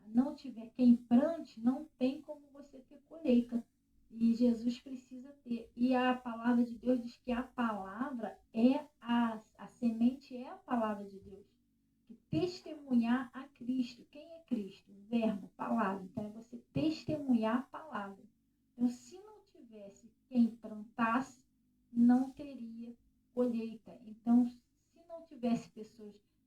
não tiver quem plante, não tem como você ter colheita. E Jesus precisa ter. E a palavra de Deus diz que a palavra a semente é a palavra de Deus. Que testemunhar a Cristo. Quem é Cristo? O verbo, palavra. Então, é você testemunhar a palavra. Então, se não tivesse quem plantasse, não teria colheita. Então, se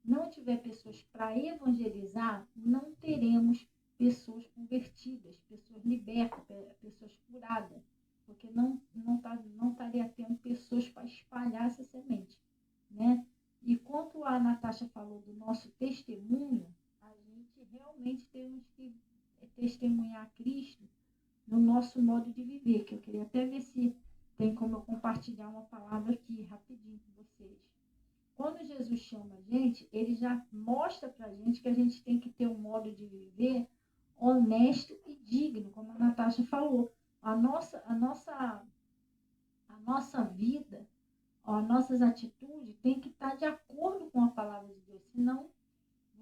não tiver pessoas para evangelizar, não teremos pessoas convertidas, pessoas libertas, pessoas curadas, porque não estaria tendo pessoas para espalhar essa semente, né? E quanto a Natasha falou do nosso testemunho, a gente realmente temos que testemunhar Cristo no nosso modo de viver, que eu queria até ver se tem como eu compartilhar uma palavra aqui rapidinho com vocês. Quando Jesus chama a gente, ele já mostra para a gente que a gente tem que ter um modo de viver honesto e digno, como a Natasha falou. A nossa vida, as nossas atitudes tem que estar de acordo com a palavra de Deus, senão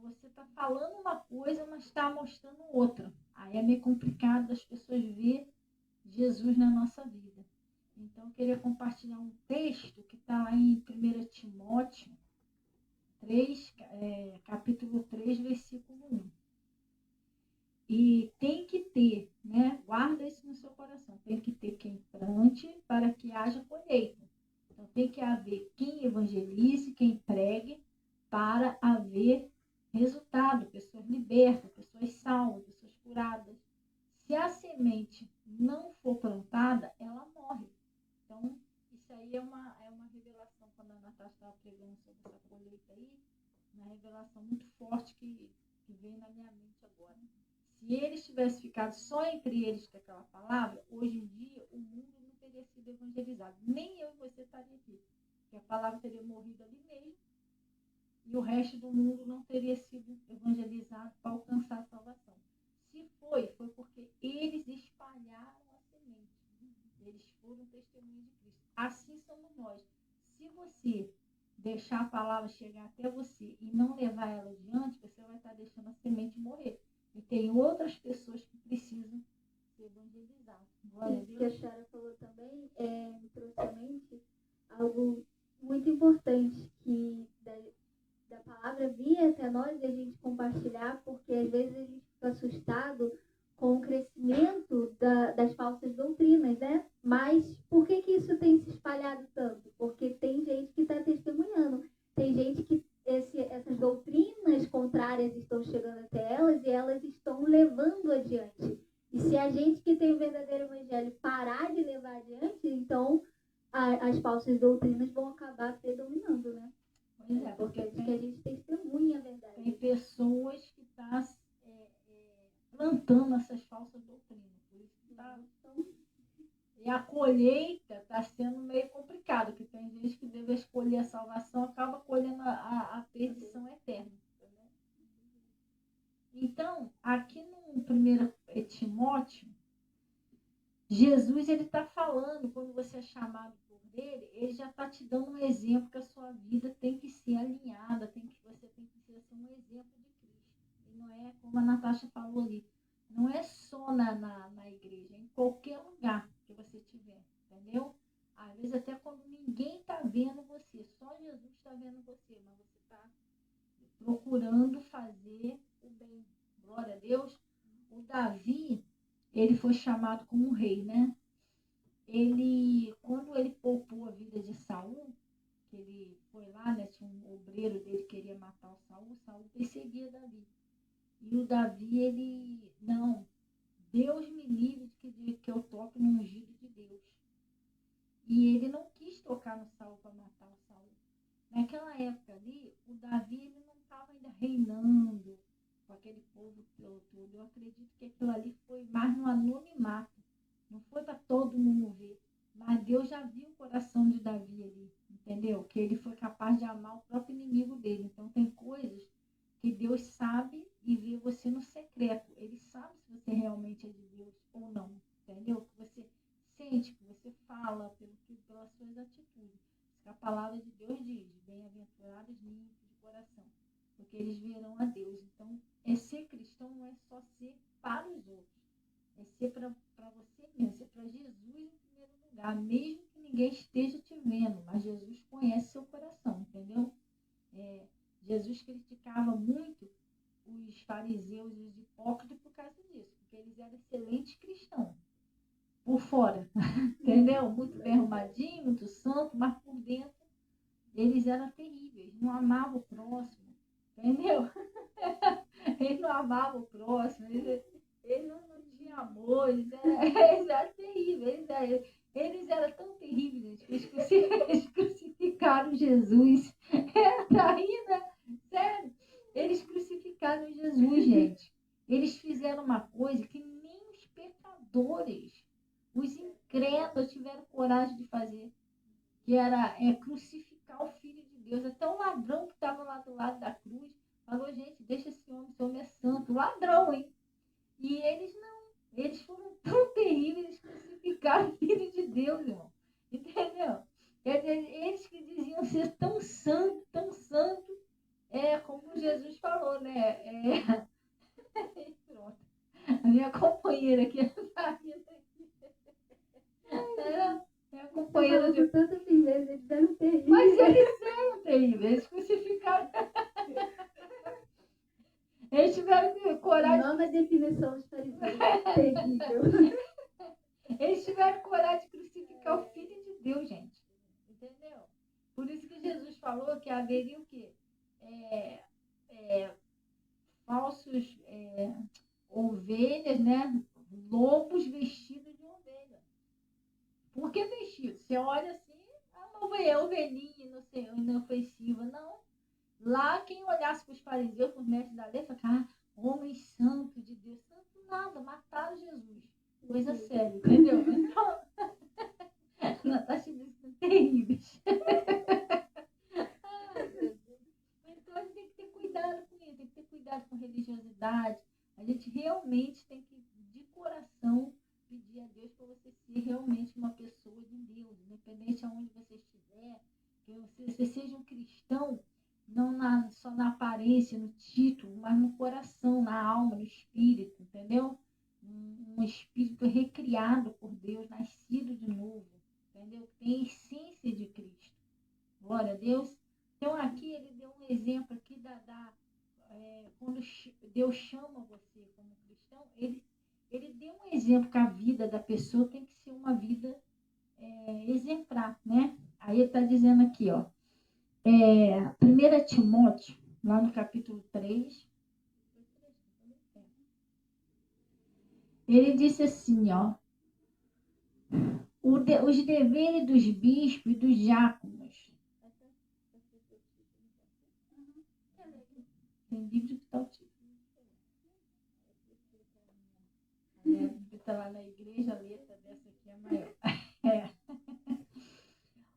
você está falando uma coisa, mas está mostrando outra. Aí é meio complicado das pessoas ver Jesus na nossa vida. Então, eu queria compartilhar um texto que está lá em 1 Timóteo 3, capítulo 3, versículo 1. E tem que ter, né? Guarda isso no seu coração. Tem que ter quem plante para que haja colheita. Então, tem que haver quem evangelize, quem pregue, para haver resultado. Pessoas libertas, pessoas salvas, pessoas curadas. Se a semente não for plantada, ela morre. Então, isso aí é uma revelação, quando a Natasha estava pregando sobre essa colheita aí, uma revelação muito forte que minha mente agora. Se eles tivessem ficado só entre eles com aquela palavra, hoje em dia o mundo não teria sido evangelizado. Nem eu e você estaria aqui. Porque a palavra teria morrido ali mesmo e o resto do mundo não teria sido evangelizado para alcançar a salvação. Se foi porque eles espalharam a semente. Eles foram testemunhas de Cristo. Assim somos nós. Se você deixar a palavra chegar até você e não levar ela adiante, você vai estar deixando a semente morrer. E tem outras pessoas que precisam ser evangelizadas. Isso que a Chara falou também me trouxe à mente algo muito importante, que da palavra vir até nós e a gente compartilhar, porque às vezes a gente fica assustado com o crescimento das falsas doutrinas, né? Mas por que isso tem se espalhado tanto? Porque tem gente que está testemunhando, tem gente que essas doutrinas contrárias estão chegando até elas e elas estão levando adiante. E se a gente que tem o verdadeiro evangelho parar de levar adiante, então as falsas doutrinas vão acabar predominando, né? Pois é, porque que a gente testemunha a verdade. Tem pessoas que estão plantando essas falsas doutrinas. Por isso que e a colheita está sendo meio complicado, porque tem gente que deve escolher a salvação, acaba colhendo a perdição eterna. Entendeu? Então, aqui no 1 Timóteo, Jesus ele está falando, quando você é chamado por ele já está te dando um exemplo que a sua vida tem que ser alinhada, você tem que ser um exemplo de Cristo. E não é, como a Natasha falou ali, não é só na igreja, é em qualquer lugar que você estiver, entendeu? Às vezes até quando ninguém está vendo você, só Jesus está vendo você, mas você está procurando fazer o bem. Glória a Deus. O Davi, ele foi chamado como rei, né? Quando ele poupou a vida de Saul, que ele foi lá, né, tinha um obreiro dele que queria matar o Saul perseguia Davi. E o Davi, não, Deus me livre de que eu toque no ungido de Deus. E ele não quis tocar no Saul para matar o Saul. Naquela época ali, o Davi ele não estava ainda reinando com aquele povo todo. Eu acredito que aquilo ali foi mais no anonimato. Não foi para todo mundo ver. Mas Deus já viu o coração de Davi ali, entendeu? Que ele foi capaz de amar o próprio inimigo dele. Então tem coisas que Deus sabe e vê você no secreto. Ele sabe se você realmente é de Deus ou não, entendeu? Que você sente, que você fala pelas suas atitudes. A palavra de Deus diz, bem-aventurados limpos de coração, porque eles verão a Deus. Então, ser cristão não é só ser para os outros, é ser para você mesmo, ser para Jesus em primeiro lugar, mesmo que ninguém esteja te vendo, mas Jesus conhece seu coração, entendeu? Jesus criticava muito os fariseus e os hipócritas por causa disso, porque eles eram excelentes cristãos, por fora, entendeu? Muito bem arrumadinho, muito santo, mas por dentro eles eram terríveis, não amavam o próximo, entendeu? Eles não amavam o próximo, eles não tinham amor, eles eram terríveis, eles eram tão terríveis que eles crucificaram Jesus. Tá rindo, né? Sério, eles crucificaram Jesus, gente. Eles fizeram uma coisa que nem os pecadores, os incrédulos tiveram coragem de fazer, que era crucificar o Filho de Deus. Até o ladrão que estava lá do lado da cruz falou, gente, deixa esse homem é santo. Ladrão, hein? E eles não. Eles foram tão terríveis, eles crucificaram o Filho de Deus, irmão. Entendeu? Eles que diziam ser tão santo, como Jesus falou, né? Pronto. A minha companheira aqui está rindo aqui. Minha companheira de tanta firmeza, eles eram terríveis. Mas eles eram terríveis, eles crucificaram. Eles tiveram coragem. Nova definição de fariseu. Terrível. Eles tiveram coragem de crucificar o Filho de Deus, gente. Entendeu? Por isso que Jesus falou que haveria o quê? Falsos ovelhas, né? Lobos vestidos de ovelha. Por que vestido? Você olha assim, uma ovelhinha inofensiva. Não. Lá, quem olhasse para os fariseus, para os mestres da lei, falava, homem santo de Deus. Santo nada, mataram Jesus. Coisa séria, entendeu? Então, Natasha disse que terríveis. Então a gente tem que ter cuidado com isso, tem que ter cuidado com religiosidade. A gente realmente tem que, de coração, pedir a Deus para você ser realmente uma pessoa de Deus, independente de onde você estiver, que você seja um cristão, não só na aparência, no título, mas no coração, na alma, no espírito, entendeu? Um espírito recriado por Deus, nascido de novo, entendeu? Tem a essência de Cristo. Glória a Deus. Então aqui ele deu um exemplo aqui quando Deus chama você como cristão, ele deu um exemplo que a vida da pessoa tem que ser uma vida exemplar, né? Aí ele está dizendo aqui, ó, 1 Timóteo, lá no capítulo 3, ele disse assim, ó, os deveres dos bispos e dos diáconos. Tem livro que está o título. Está lá na igreja, a letra dessa aqui é maior.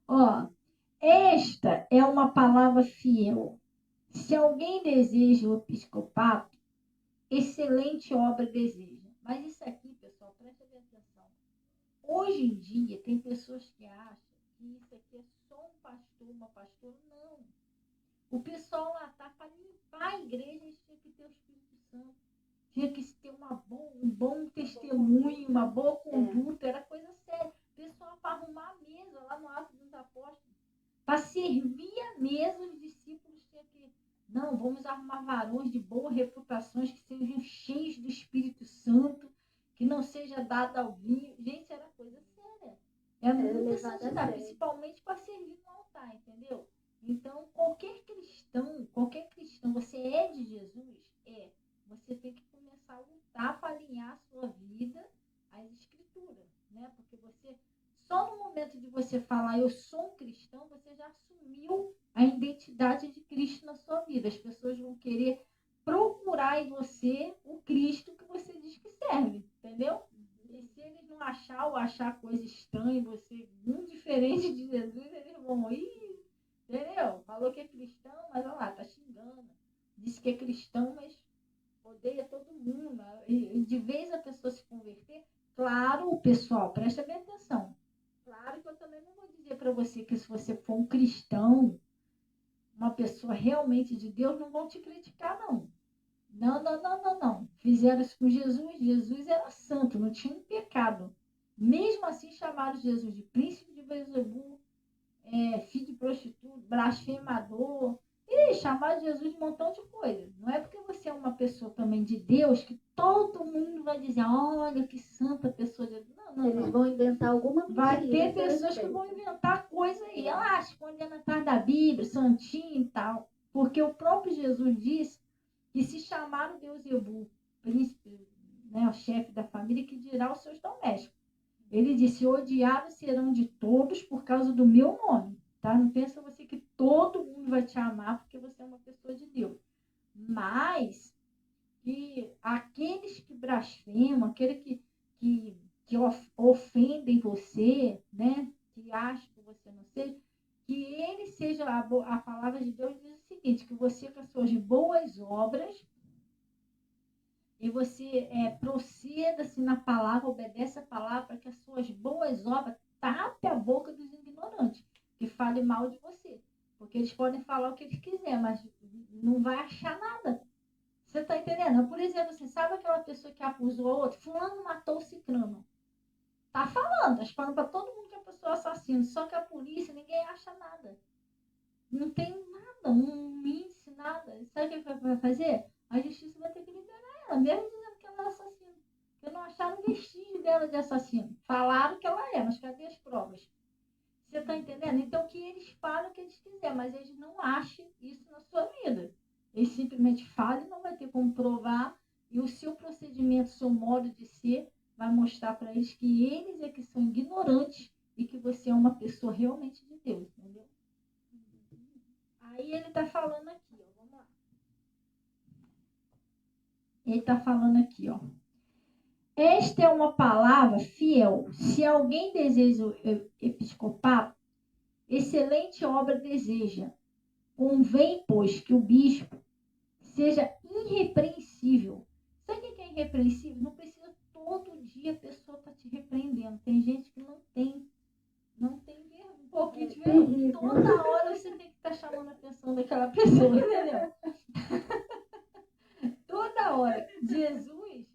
Ó, esta é uma palavra fiel. Se alguém deseja o episcopato, excelente obra deseja. Mas isso aqui, pessoal, presta atenção. Hoje em dia, tem pessoas que acham que isso aqui é só um pastor, uma pastora. Não. O pessoal lá está para limpar a igreja, eles tinham que ter o Espírito Santo. Tinha que ter um bom testemunho, uma boa conduta, era coisa séria. O pessoal para arrumar a mesa lá no Atos dos Apóstolos, para servir a mesa, os discípulos tinham que... Não, vamos arrumar varões de boas reputações, que sejam cheios do Espírito Santo, que não seja dado ao vinho. Gente, era coisa séria. Era muita santidade, principalmente para servir no altar, entendeu? Então, qualquer cristão, você é de Jesus? Você tem que começar a lutar para alinhar a sua vida às escrituras, né? Porque você, só no momento de você falar eu sou um cristão, você já assumiu a identidade de Cristo na sua vida. As pessoas vão querer procurar em você o Cristo que você diz que serve, entendeu? E se eles não achar coisa estranha em você, muito diferente de Jesus, eles vão ir, entendeu? Falou que é cristão, mas olha lá, tá xingando. Disse que é cristão, mas odeia todo mundo. E de vez a pessoa se converter, claro, pessoal, presta bem atenção. Claro que eu também não vou dizer para você que se você for um cristão, uma pessoa realmente de Deus, não vão te criticar, não. Não. Fizeram isso com Jesus. Jesus era santo, não tinha um pecado. Mesmo assim, chamaram Jesus de príncipe de Beelzebul, filho de prostituta, blasfemador. E chamaram Jesus de um montão de coisa. Não é porque você é uma pessoa também de Deus que todo mundo vai dizer, olha que santa pessoa de Deus. Não. Eles vão inventar alguma mentira. Vai ter pessoas que vão inventar coisa aí. Ela escondendo atrás da Bíblia, santinho e tal. Porque o próprio Jesus disse que se chamaram Beelzebul, príncipe, né, o chefe da família, que dirá aos seus domésticos. Ele disse, odiados serão de todos por causa do meu nome. Tá? Não pensa você que todo mundo vai te amar porque você é uma pessoa de Deus. Mas que aqueles que blasfemam, aqueles que ofendem você, né, que acham que você não seja, que ele seja, a palavra de Deus diz o seguinte, que você com as suas boas obras, e você proceda-se na palavra, obedece a palavra, para que as suas boas obras tape a boca dos ignorantes, que falem mal de você. Porque eles podem falar o que eles quiserem, mas não vai achar nada. Você está entendendo? Por exemplo, você sabe aquela pessoa que acusou a outra? Fulano matou o ciclano. Tá falando, tá falando para todo mundo que a pessoa é assassina. Só que a polícia, ninguém acha nada. Não tem nada, um índice, nada. Sabe o que vai fazer? A justiça vai ter que liberar ela, mesmo dizendo que ela é assassina. Porque não acharam vestígio dela de assassino. Falaram que ela é, mas cadê as provas? Você está entendendo? Então, que eles falam o que eles quiserem, mas eles não acham isso na sua vida. Eles simplesmente falam e não vai ter como provar. E o seu procedimento, o seu modo de ser, vai mostrar para eles que eles é que são ignorantes e que você é uma pessoa realmente de Deus, entendeu? Aí ele está falando aqui, ó, vamos lá. Ele está falando aqui, ó. Esta é uma palavra fiel. Se alguém deseja o episcopado, excelente obra deseja. Convém, pois, que o bispo seja irrepreensível. Sabe o que é irrepreensível? Não precisa todo dia a pessoa estar te repreendendo. Tem gente que não tem vergonha, um pouquinho de vergonha. Toda hora você tem que estar chamando a atenção daquela pessoa, entendeu? Toda hora. Jesus,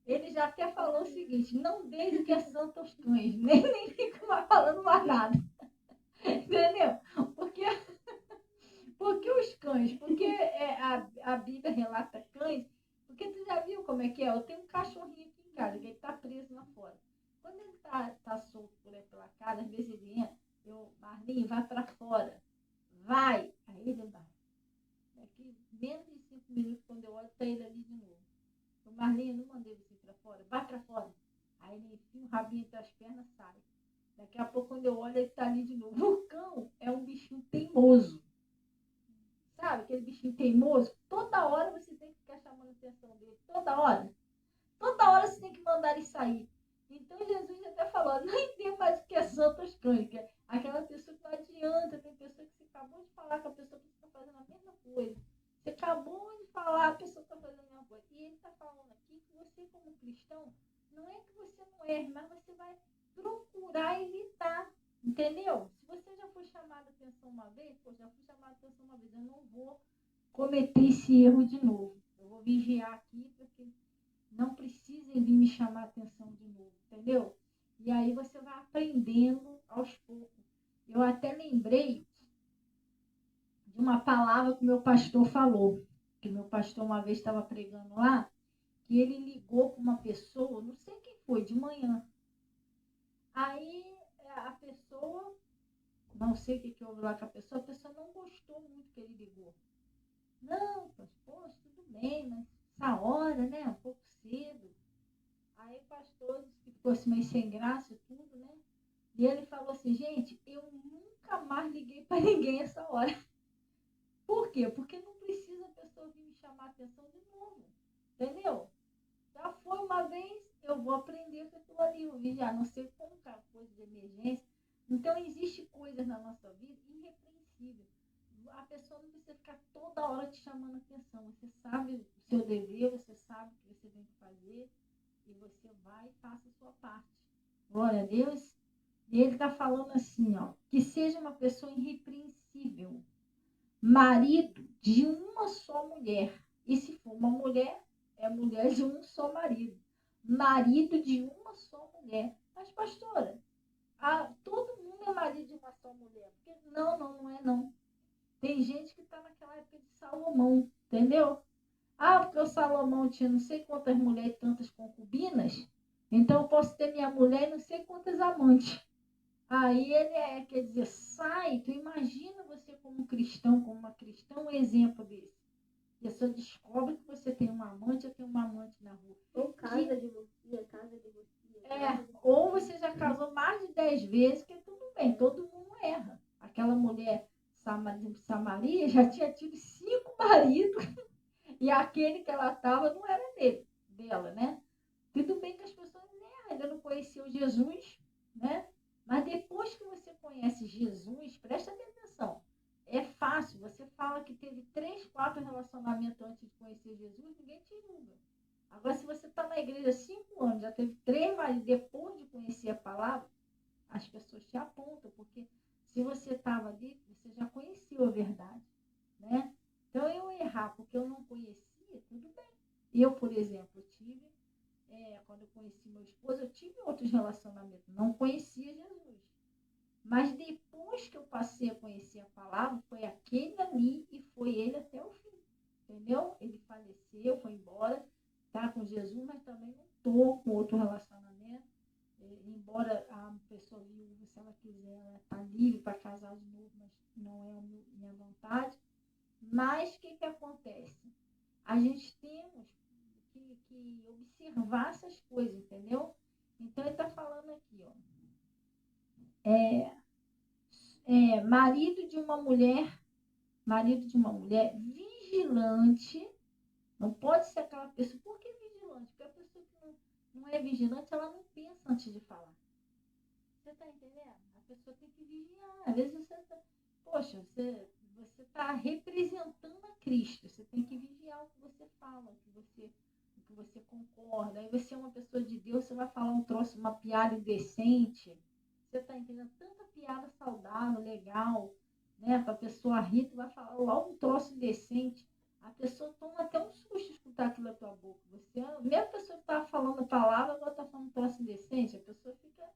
ele já até falou o seguinte: não deixe o que é santo aos cães, nem fica mais falando mais nada. Entendeu? Porque os cães, porque a Bíblia relata cães, porque tu já viu como é que é? Eu tenho um cachorrinho aqui em casa, que ele tá preso lá fora. Quando ele tá solto por aí pela casa, às vezes ele entra, Marlinho, vai pra fora. Vai! Aí ele vai. Daqui menos de 5 minutos, quando eu olho, tá ele ali de novo. O Marlinho, não mandei você pra fora, vai pra fora. Aí ele enfia o rabinho entre as pernas, sai. Daqui a pouco, quando eu olho, ele tá ali de novo. O cão é um bichinho teimoso. Sabe, aquele bichinho teimoso? Toda hora você tem que ficar chamando a atenção dele. Toda hora. Toda hora você tem que mandar ele sair. Então, Jesus até falou, não entendo mais o que é santo aos cães. Que é aquela pessoa que não adianta. Tem pessoa que você acabou de falar com a pessoa que está fazendo a mesma coisa. Você acabou de falar, a pessoa está fazendo a mesma coisa. E ele está falando aqui que você, como cristão, não é que você não erre, mas você vai procurar evitar. Entendeu? Se você já foi chamado a atenção uma vez, já fui chamado a atenção uma vez, eu não vou cometer esse erro de novo. Eu vou vigiar aqui, porque não precisem vir me chamar a atenção de novo, entendeu? E aí você vai aprendendo aos poucos. Eu até lembrei de uma palavra que o meu pastor falou, que meu pastor uma vez estava pregando lá, que ele ligou para uma pessoa, não sei quem foi, de manhã. Aí a pessoa, não sei o que houve lá com a pessoa não gostou muito que ele ligou. Não, pastor, tudo bem, mas essa hora, né, um pouco cedo. Aí o pastor ficou assim meio sem graça e tudo, né? E ele falou assim, gente, eu nunca mais liguei para ninguém essa hora. Por quê? Porque não precisa a pessoa vir me chamar a atenção de novo. Entendeu? Já foi uma vez, eu vou aprender com aquilo ali, eu vi já, não sei como, cara, coisa de emergência. Então, existe coisas na nossa vida irrepreensíveis. A pessoa não precisa ficar toda hora te chamando a atenção. Você sabe o seu dever, você sabe o que você tem que fazer e você vai e faça a sua parte. Glória a Deus. E ele está falando assim, ó, que seja uma pessoa irrepreensível, marido de uma só mulher. E se for uma mulher, é mulher de um só marido. Marido de uma só mulher. Mas, pastora, todo mundo é marido de uma só mulher. Porque não é não. Tem gente que está naquela época de Salomão, entendeu? Porque o Salomão tinha não sei quantas mulheres e tantas concubinas, então eu posso ter minha mulher e não sei quantas amantes. Aí ele quer dizer, sai, tu imagina você como cristão, como uma cristã, um exemplo desse. E a pessoa descobre que você tem uma amante ou tem uma amante na rua. Ou casa de você, casa de você. Ou você já casou mais de 10 vezes, que tudo bem, todo mundo erra. Aquela mulher Samaria já tinha tido 5 maridos e aquele que ela estava não era dela, né? Tudo bem que as pessoas ainda não conheciam Jesus, né? Mas depois que você conhece Jesus, presta atenção, é fácil. Você fala que teve 3, 4 relacionamentos antes de conhecer Jesus, ninguém te julga. Agora, se você está na igreja 5 anos, já teve 3 maridos depois de conhecer a palavra, as pessoas te apontam, porque se você estava ali, você já conheceu a verdade, né? Então, eu errar porque eu não conhecia, tudo bem. Eu, por exemplo, quando eu conheci meu esposo, eu tive outros relacionamentos, não conhecia Jesus. Mas depois que eu passei a conhecer a palavra, foi aquele ali e foi ele até o fim, entendeu? Ele faleceu, foi embora, está com Jesus, mas também não estou com outro relacionamento. Embora a pessoa viúva, se ela quiser, ela está livre para casar de novo, mas não é a minha vontade. Mas o que acontece? A gente temos que observar essas coisas, entendeu? Então, ele está falando aqui, ó. Marido de uma mulher vigilante, não pode ser aquela pessoa, porque é vigilante, ela não pensa antes de falar. Você está entendendo? A pessoa tem que vigiar. Às vezes você está representando a Cristo. Você tem que vigiar o que você fala, o que você concorda. Aí você é uma pessoa de Deus, você vai falar um troço, uma piada indecente. Você está entendendo? Tanta piada saudável, legal, né? Para a pessoa rir, tu vai falar logo um troço indecente. A pessoa toma até um susto escutar aquilo da tua boca. A mesma pessoa que estava falando a palavra, agora está falando um troço indecente. A pessoa fica...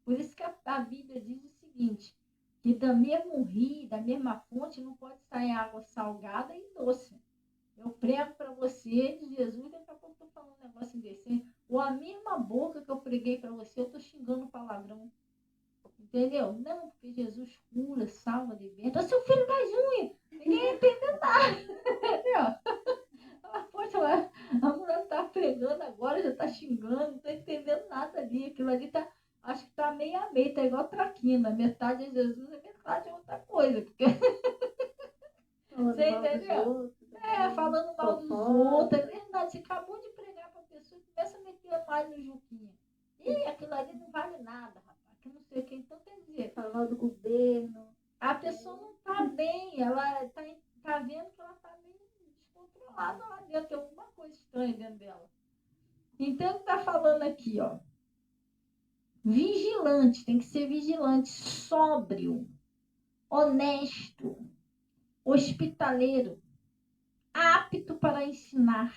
Por isso que a Bíblia diz o seguinte, que da mesmo rio, da mesma fonte, não pode sair água salgada e doce. Eu prego para você de Jesus, daqui a pouco eu estou falando um negócio indecente. Ou a mesma boca que eu preguei para você, eu estou xingando palavrão. Entendeu? Não, porque Jesus cura, salva, liberta. Seu filho das unhas. Ninguém entende nada. Entendeu? A mulher está pregando agora, já está xingando, não está entendendo nada ali. Aquilo ali está, acho que está meio a meio, está igual traquina. Metade é Jesus, a metade é outra coisa. Porque... Você entendeu? Falando mal dos outros. É verdade, você acabou de pregar para a pessoa e começa a meter mais no juquinha. E aquilo ali não vale nada, rapaz. Que não sei o que. Então, quer dizer, Fala mal do governo. A pessoa não está bem, ela está vendo que ela está meio descontrolada lá dentro, tem alguma coisa estranha dentro dela. Então, está falando aqui, ó. Vigilante, tem que ser vigilante, sóbrio, honesto, hospitaleiro, apto para ensinar,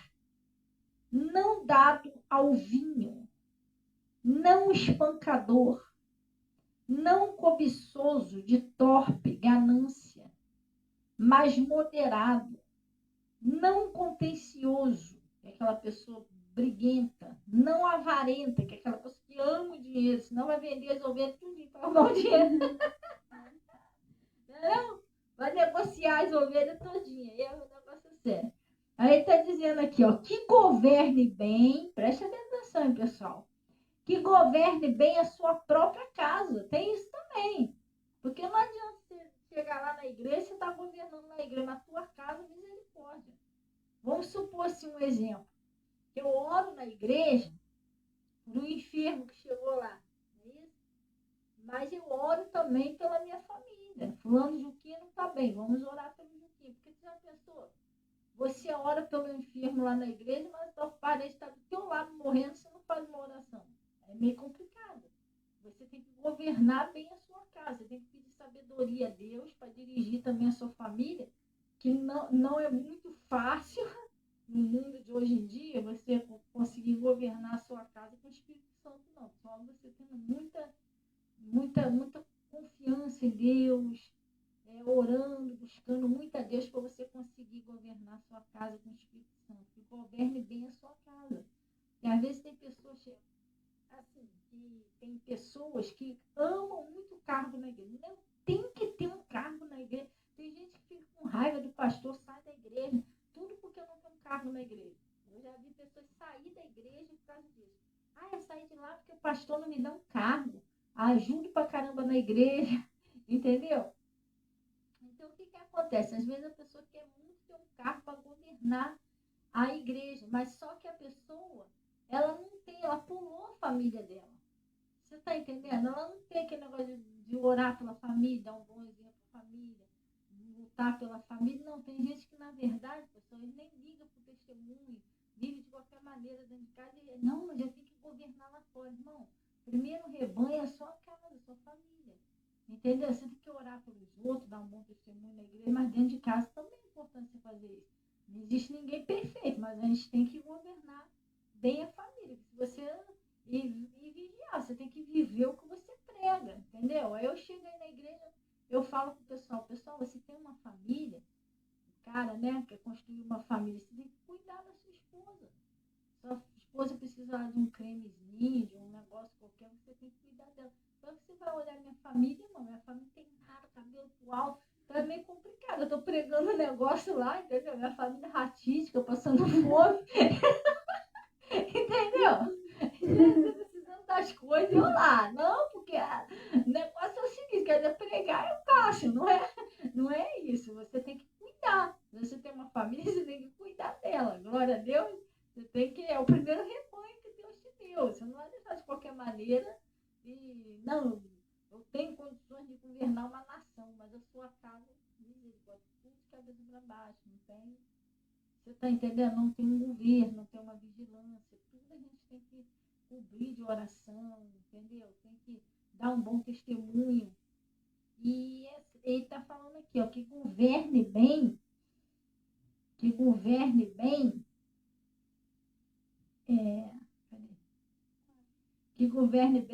não dado ao vinho, não espancador, não cobiçoso de torpe ganância, mas moderado, não contencioso, que é aquela pessoa briguenta, não avarenta, que é aquela pessoa que ama o dinheiro, senão vai vender as ovelhas tudo para arrumar o dinheiro. Não? Vai negociar as ovelhas todinha, é um negócio sério. Aí está dizendo aqui, ó, que governe bem, preste atenção, hein, pessoal, que governe bem a sua própria casa, tem isso também, porque não adianta você chegar lá na igreja, você está governando na igreja, na tua casa, misericórdia. Vamos supor assim um exemplo, eu oro na igreja por um enfermo que chegou lá, não é isso? Mas eu oro também pela minha família, fulano Juquinha não está bem, vamos orar pelo Juquinha, porque você já pensou? Você ora pelo enfermo lá na igreja, mas o parente está do teu lado morrendo, você não faz uma oração. É meio complicado. Você tem que governar bem a sua casa, tem que pedir sabedoria a Deus para dirigir também a sua família, que não é muito fácil no mundo de hoje em dia você conseguir governar a sua casa com o Espírito Santo, não. Só você tendo muita confiança em Deus, orando, buscando muito a Deus para você conseguir governar a sua casa com o Espírito Santo. Que governe bem a sua casa. E às vezes tem pessoas assim, que amam muito o cargo na igreja. Não tem que ter um cargo na igreja. Tem gente que fica com raiva do pastor, sai da igreja, tudo porque eu não tenho um cargo na igreja. Eu já vi pessoas sair da igreja por causa disso. Eu saí de lá porque o pastor não me dá um cargo. Ajudo pra caramba na igreja. Entendeu? Então, o que acontece? Às vezes a pessoa quer muito ter um cargo para governar a igreja, mas só que a pessoa, ela não tem, ela pulou a família dela. Você está entendendo? Ela não tem aquele negócio de orar pela família, dar um bom exemplo para a família, lutar pela família. Não, tem gente que, na verdade, pessoal, ele nem liga para o testemunho, vive de qualquer maneira dentro de casa. Não, mas eu tenho que governar lá fora, irmão. Primeiro rebanho é a sua casa, a sua família. Entendeu? Você tem que orar pelos outros, dar um bom testemunho na igreja, mas dentro de casa também é importante você fazer isso. Não existe ninguém perfeito, mas a gente tem que governar bem a família. Se você e vigiar, você tem que viver o que você prega, entendeu? Aí eu chego aí na igreja, eu falo pro pessoal, você tem uma família, o cara, né, quer construir uma família, você tem que cuidar da sua esposa. Sua esposa precisa de um cremezinho, de um negócio qualquer, você tem que cuidar dela. Então você vai olhar minha família, irmão, minha família tem nada, cabelo pro alto, então é meio complicado. Eu tô pregando um negócio lá, entendeu? Minha família é ratística, passando fome. Entendeu? Você precisando das coisas, eu lá. Não, porque o negócio é o seguinte, quer dizer, pregar é fácil, não é isso. Você tem que cuidar. Se você tem uma família, você tem que cuidar dela. Glória a Deus, você tem que, é o primeiro rebanho que Deus te deu. entendeu? Você não vai deixar de qualquer maneira e, não, eu tenho condições de governar uma nação, mas a sua casa, misericórdia, tudo de cabeça para baixo, não tem. Você está entendendo? Não tem um governo, não tem uma vigilância, tudo a gente tem que cobrir de oração, entendeu? Tem que dar um bom testemunho. E ele está falando aqui, ó, que governe bem, que governe bem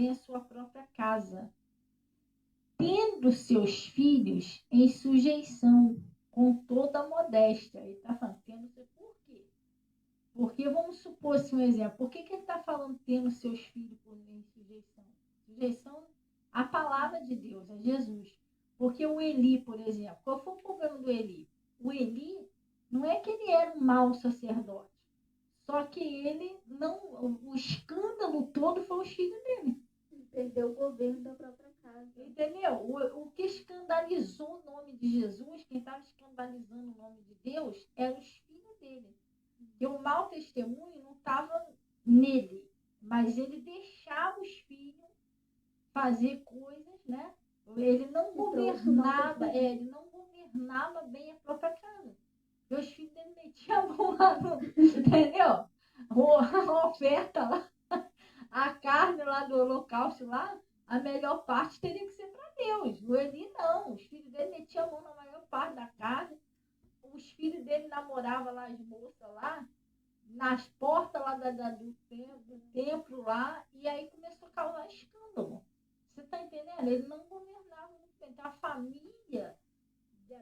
a sua própria casa, tendo seus filhos em sujeição, com toda a modéstia. Ele está falando, tendo seu por quê? Porque, vamos supor assim, um exemplo, por que ele está falando tendo seus filhos em sujeição? Sujeição à palavra de Deus, a Jesus. Porque o Eli, por exemplo, qual foi o problema do Eli? O Eli, não é que ele era um mau sacerdote, só que ele não, o escândalo todo foi os filhos dele. Ele perdeu o governo da própria casa. Entendeu? O que escandalizou o nome de Jesus, quem estava escandalizando o nome de Deus, eram os filhos dele. E o mau testemunho não estava nele, mas ele deixava os filhos fazer coisas, né? Ele não governava bem a própria casa. E os filhos dele metiam a mão lá no, entendeu? A oferta lá, a carne lá do holocausto lá, a melhor parte teria que ser para Deus. O Eli não, os filhos dele metiam a mão na maior parte da carne. Os filhos dele namoravam lá as moças lá, nas portas lá do templo lá, e aí começou a causar escândalo. Você está entendendo? Ele não governava muito bem. Então, a família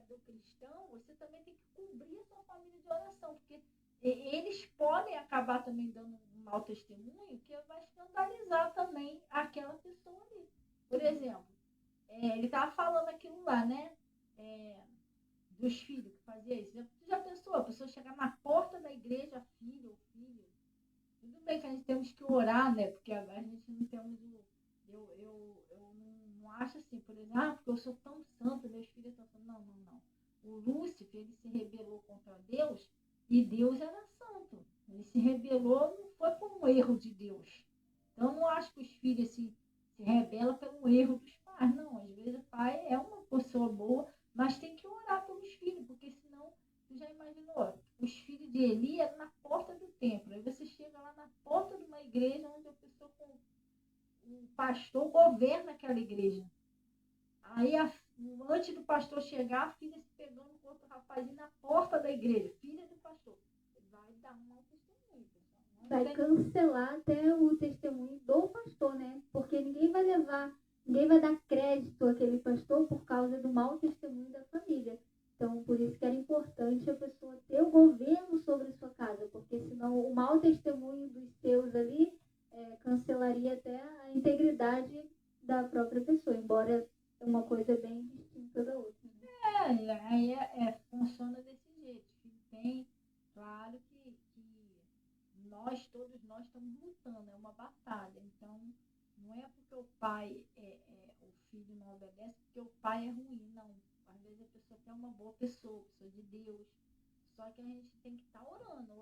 do cristão, você também tem que cobrir a sua família de oração, porque eles podem acabar também dando um mau testemunho, que vai escandalizar também aquela pessoa ali. Por exemplo, ele estava falando aquilo lá, né? Dos filhos que fazia isso. Você já pensou? A pessoa chegar na porta da igreja, filho ou filho. Tudo bem que a gente temos que orar, né? Porque a gente não temos o... Eu não acho assim, por exemplo, porque eu sou tão santo, meus filhos são santos. Não. O Lúcifer, ele se rebelou contra Deus e Deus era santo. Ele se rebelou, não foi por um erro de Deus. Então, eu não acho que os filhos se rebelam pelo erro dos pais. Não, às vezes o pai é uma pessoa boa, mas tem que orar pelos filhos, porque senão, você já imaginou, os filhos de Eli eram na porta do templo. Aí você chega lá na porta de uma igreja onde a pessoa, o pastor governa aquela igreja. Aí, antes do pastor chegar, a filha se pegando com outro rapazinho na porta da igreja, filha do pastor. Vai dar um mau testemunho, pessoal. Vai cancelar até o testemunho do pastor, né? Porque ninguém vai dar crédito àquele pastor por causa do mau testemunho da família. Então, por isso que era importante a pessoa ter o governo sobre a sua casa, porque senão o mau testemunho dos seus ali cancelaria até a integridade da própria pessoa, embora é uma coisa bem distinta da outra. Né? Aí funciona desse jeito. Tem, claro que todos nós estamos lutando, é uma batalha. Então, não é porque o pai o filho não obedece, porque o pai é ruim, não. Às vezes a pessoa é uma boa pessoa de Deus. Só que a gente tem que estar orando,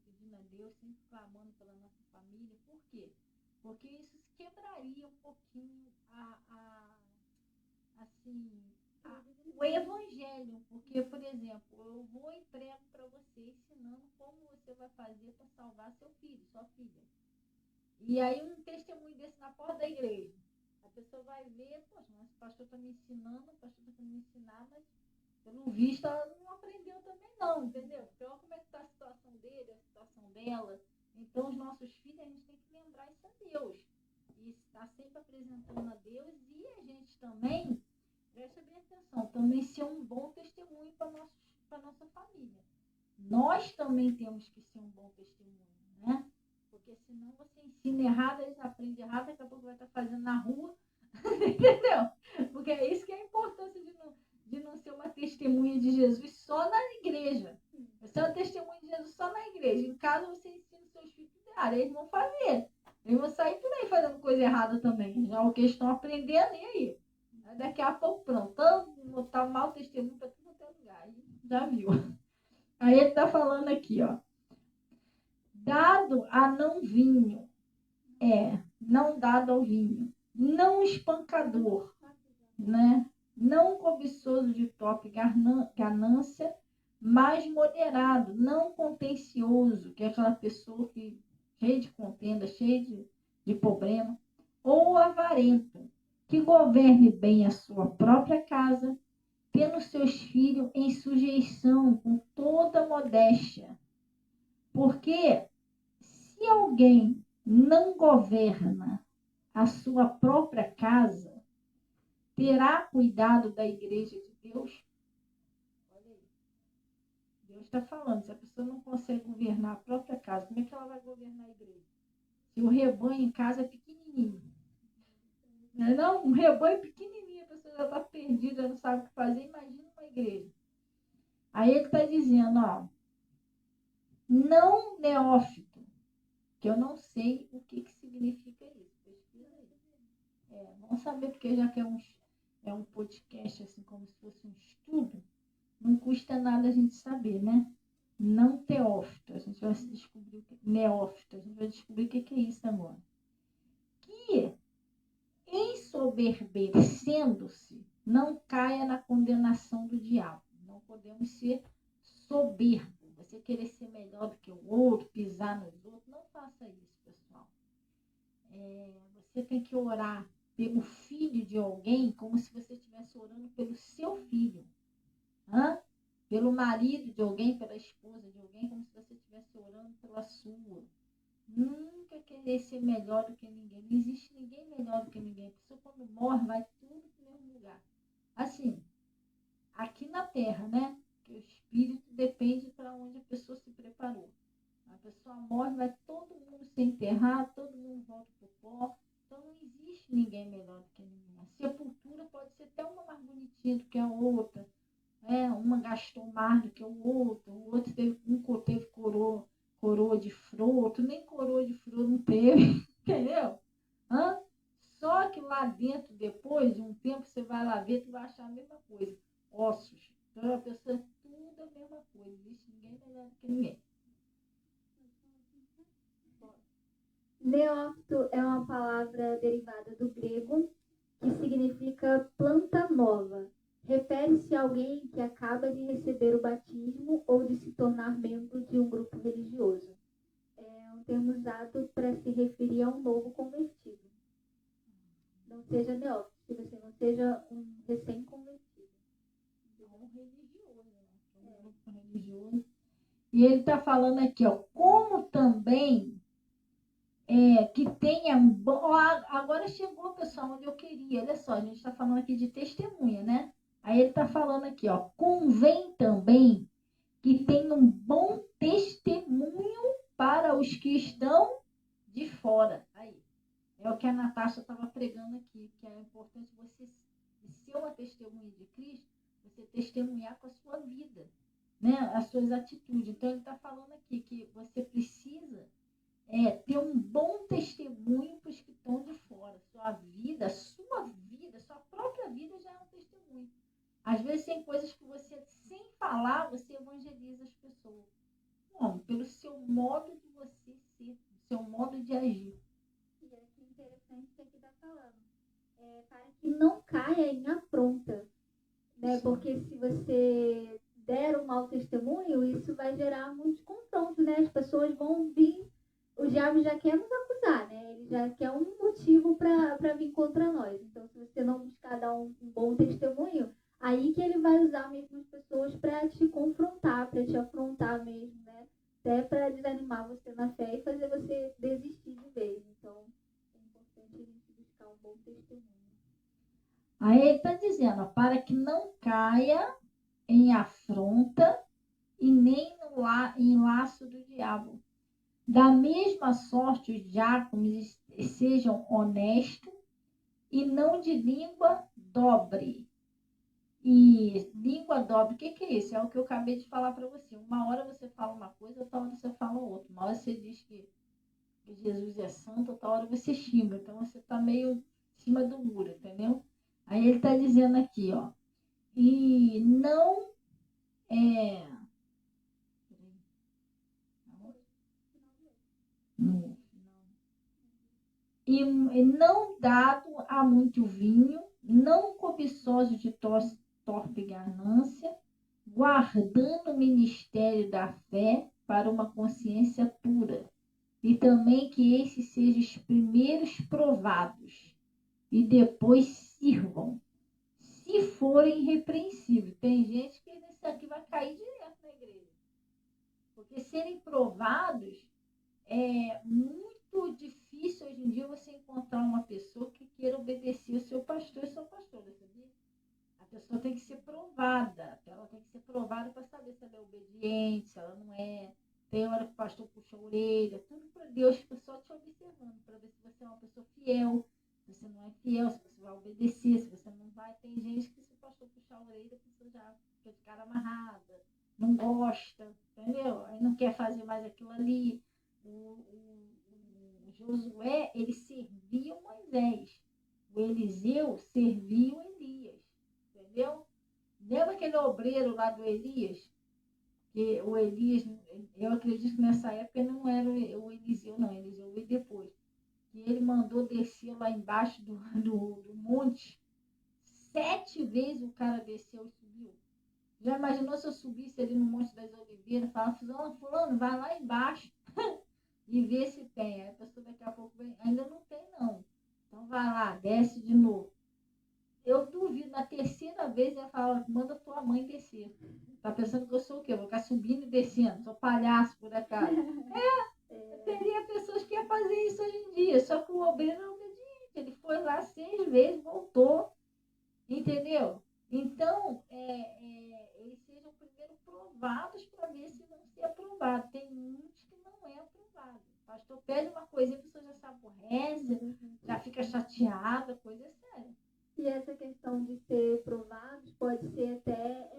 pedindo a Deus, sempre clamando pela nossa família. Por quê? Porque isso quebraria um pouquinho o evangelho. Porque, por exemplo, eu vou e prego para você, ensinando como você vai fazer para salvar seu filho, sua filha. E aí um testemunho desse na porta da igreja. A pessoa vai ver, poxa, mas o pastor está me ensinando, o pastor está me ensinar, mas pelo visto ela não aprendeu também não, entendeu? Porque olha como é que está a situação dele, a situação dela. Então os nossos filhos, a gente tem que lembrar isso a Deus. E está sempre apresentando a Deus e a gente também, preste bem atenção, também ser um bom testemunho para a nossa família. Nós também temos que ser um bom testemunho, né? Porque senão você ensina errado, eles aprendem errado, daqui a pouco vai estar fazendo na rua, entendeu? Porque é isso que é a importância de não ser uma testemunha de Jesus só na igreja. Você é uma testemunha de Jesus só na igreja. Em casa você ensina os seus filhos errado, eles vão fazer. Eles vão sair por aí fazendo coisa errada também. Já o que estão aprendendo, e aí? Daqui a pouco, pronto, botar um mau testemunho para tudo quanto é lugar. Já viu? Aí ele está falando aqui, ó. Dado a não vinho, dado ao vinho, não espancador, né? Não cobiçoso de top ganância, mas moderado, não contencioso, que é aquela pessoa que cheia de contenda, cheia de problema, ou avarento, que governe bem a sua própria casa, tendo seus filhos em sujeição com toda modéstia. Porque se alguém não governa a sua própria casa, terá cuidado da igreja de Deus? Olha aí. Deus está falando, se a pessoa não consegue governar a própria casa, como é que ela vai governar a igreja? Se o rebanho em casa é pequenininho. Não, um rebanho pequenininho, a pessoa já está perdida, não sabe o que fazer, imagina uma igreja. Aí ele está dizendo, ó, não neófito, que eu não sei o que significa isso. Pesquisa aí. Vamos saber, porque já que é um podcast, assim, como se fosse um estudo, não custa nada a gente saber, né? Não teófito, a gente vai descobrir neófito, a gente vai descobrir o que é isso agora. Que, ensoberbecendo-se, não caia na condenação do diabo. Não podemos ser soberbos. Você querer ser melhor do que o outro, pisar nos outros, não faça isso, pessoal. Você tem que orar pelo filho de alguém como se você estivesse orando pelo seu filho. Pelo marido de alguém, pela esposa de alguém, como se você estivesse orando pela sua. Nunca querer ser melhor do que ninguém. Não existe ninguém melhor do que ninguém. A pessoa, quando morre, vai tudo para o mesmo lugar. Assim, aqui na Terra, né? Que o espírito depende para onde a pessoa se preparou. A pessoa morre, vai todo mundo se enterrar, todo mundo volta para o pó. Então, não existe ninguém melhor do que ninguém. A sepultura pode ser até uma mais bonitinha do que a outra. Uma gastou mais do que o outro teve coroa de flor, outro nem coroa de flor não teve, entendeu? Só que lá dentro, depois de um tempo, você vai lá ver, tu vai achar a mesma coisa, ossos. Então, a pessoa é tudo a mesma coisa, não existe ninguém melhor do que ninguém. Neófito é uma palavra derivada do grego que significa planta nova. Refere-se a alguém que acaba de receber o batismo ou de se tornar membro de um grupo religioso. É um termo usado para se referir a um novo convertido. Não seja neófito, se você não seja um recém-convertido. Um religioso, né? Um grupo religioso. E ele está falando aqui, ó, como também que tenha um bom... Agora chegou, pessoal, onde eu queria. Olha só, a gente está falando aqui de testemunha, né? Aí ele está falando aqui, ó, convém também que tenha um bom testemunho para os que estão de fora. Aí, é o que a Natasha estava pregando aqui, que é importante você ser uma testemunha de Cristo, você testemunhar com a sua vida, né? As suas atitudes. Então, ele está falando aqui que você precisa ter um bom testemunho para os que estão de fora. Sua vida, sua própria vida já é um testemunho. Às vezes tem coisas que você, sem falar, você evangeliza as pessoas. Bom, pelo seu modo de você ser, seu modo de agir. E é que interessante que aqui está falando. Para que não caia em afronta. Né? Porque se você der um mau testemunho, isso vai gerar muitos confrontos, né? As pessoas vão vir, o diabo já quer nos acusar, né? Ele já quer um motivo para vir contra nós. Então, se você não buscar dar um bom testemunho, aí que ele vai usar mesmo as pessoas para te confrontar, para te afrontar mesmo, né? Até para desanimar você na fé e fazer você desistir de vez. Então, é importante a gente buscar um bom testemunho. Aí ele está dizendo, ó, para que não caia em afronta e nem em laço do diabo. Da mesma sorte, os diáconos sejam honestos e não de língua dobre. E língua dobre, o que é isso? É o que eu acabei de falar para você. Uma hora você fala uma coisa, outra hora você fala outra. Uma hora você diz que Jesus é santo, outra hora você xinga. Então você está meio em cima do muro, entendeu? Aí ele está dizendo aqui, ó. E não e não dado a muito vinho, não cobiçoso de torpe ganância, guardando o ministério da fé para uma consciência pura, e também que esses sejam os primeiros provados, e depois sirvam, se forem irrepreensíveis. Tem gente que nesse aqui vai cair direto na igreja, porque serem provados é muito difícil hoje em dia você encontrar uma pessoa que queira obedecer o seu pastor e sua pastora, sabia? A pessoa tem que ser provada, ela tem que ser provada para saber se ela é obediente, se ela não é. Tem hora que o pastor puxa a orelha, tudo para Deus, só te observando, para ver se você é uma pessoa fiel, se você não é fiel, se você vai obedecer, se você não vai. Tem gente que se o pastor puxar a orelha, a pessoa já fica de cara amarrada, não gosta, entendeu? Aí não quer fazer mais aquilo ali. O Josué, ele servia o Moisés. O Eliseu servia o Elias. Entendeu? Lembra aquele obreiro lá do Elias? Que o Elias, eu acredito que nessa época não era o Eliseu, não. Eliseu veio depois. Que ele mandou descer lá embaixo do monte. 7 vezes o cara desceu e subiu. Já imaginou se eu subisse ali no Monte das Oliveiras e falasse, fulano, vai lá embaixo e vê se tem. Aí a pessoa daqui a pouco vem, ainda não tem não. Então vai lá, desce de novo. Eu duvido, na terceira vez ela fala, manda tua mãe descer. Tá pensando que eu sou o quê? Eu vou ficar subindo e descendo, sou palhaço por acaso. Teria pessoas que iam fazer isso hoje em dia, só que o obreiro não obediente. Ele foi lá 6 vezes, voltou, entendeu? Então, eles sejam primeiro provados para ver se vão ser aprovados. Tem muitos que não é aprovado. O pastor pede uma coisinha, a pessoa já se aborrece, já fica chateada, coisa séria. E essa questão de ser provados pode ser até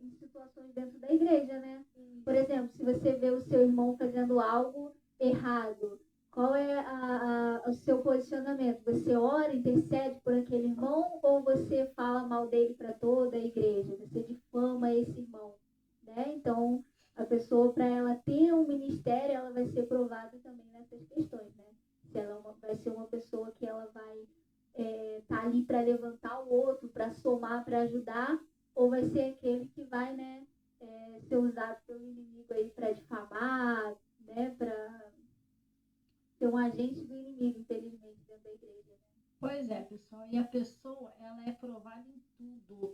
em situações dentro da igreja, né? Por exemplo, se você vê o seu irmão fazendo algo errado, qual é o seu posicionamento? Você ora, intercede por aquele irmão ou você fala mal dele para toda a igreja? Você difama esse irmão, né? Então, a pessoa, para ela ter um ministério, ela vai ser provada também nessas questões, né? Se ela vai ser uma pessoa que ela vai tá ali para levantar o outro, para somar, para ajudar, ou vai ser aquele que vai, né, ser usado pelo inimigo aí para difamar, né, para ser um agente do inimigo, infelizmente, dentro da igreja. Né? Pois é, pessoal, e a pessoa, ela é provada em tudo.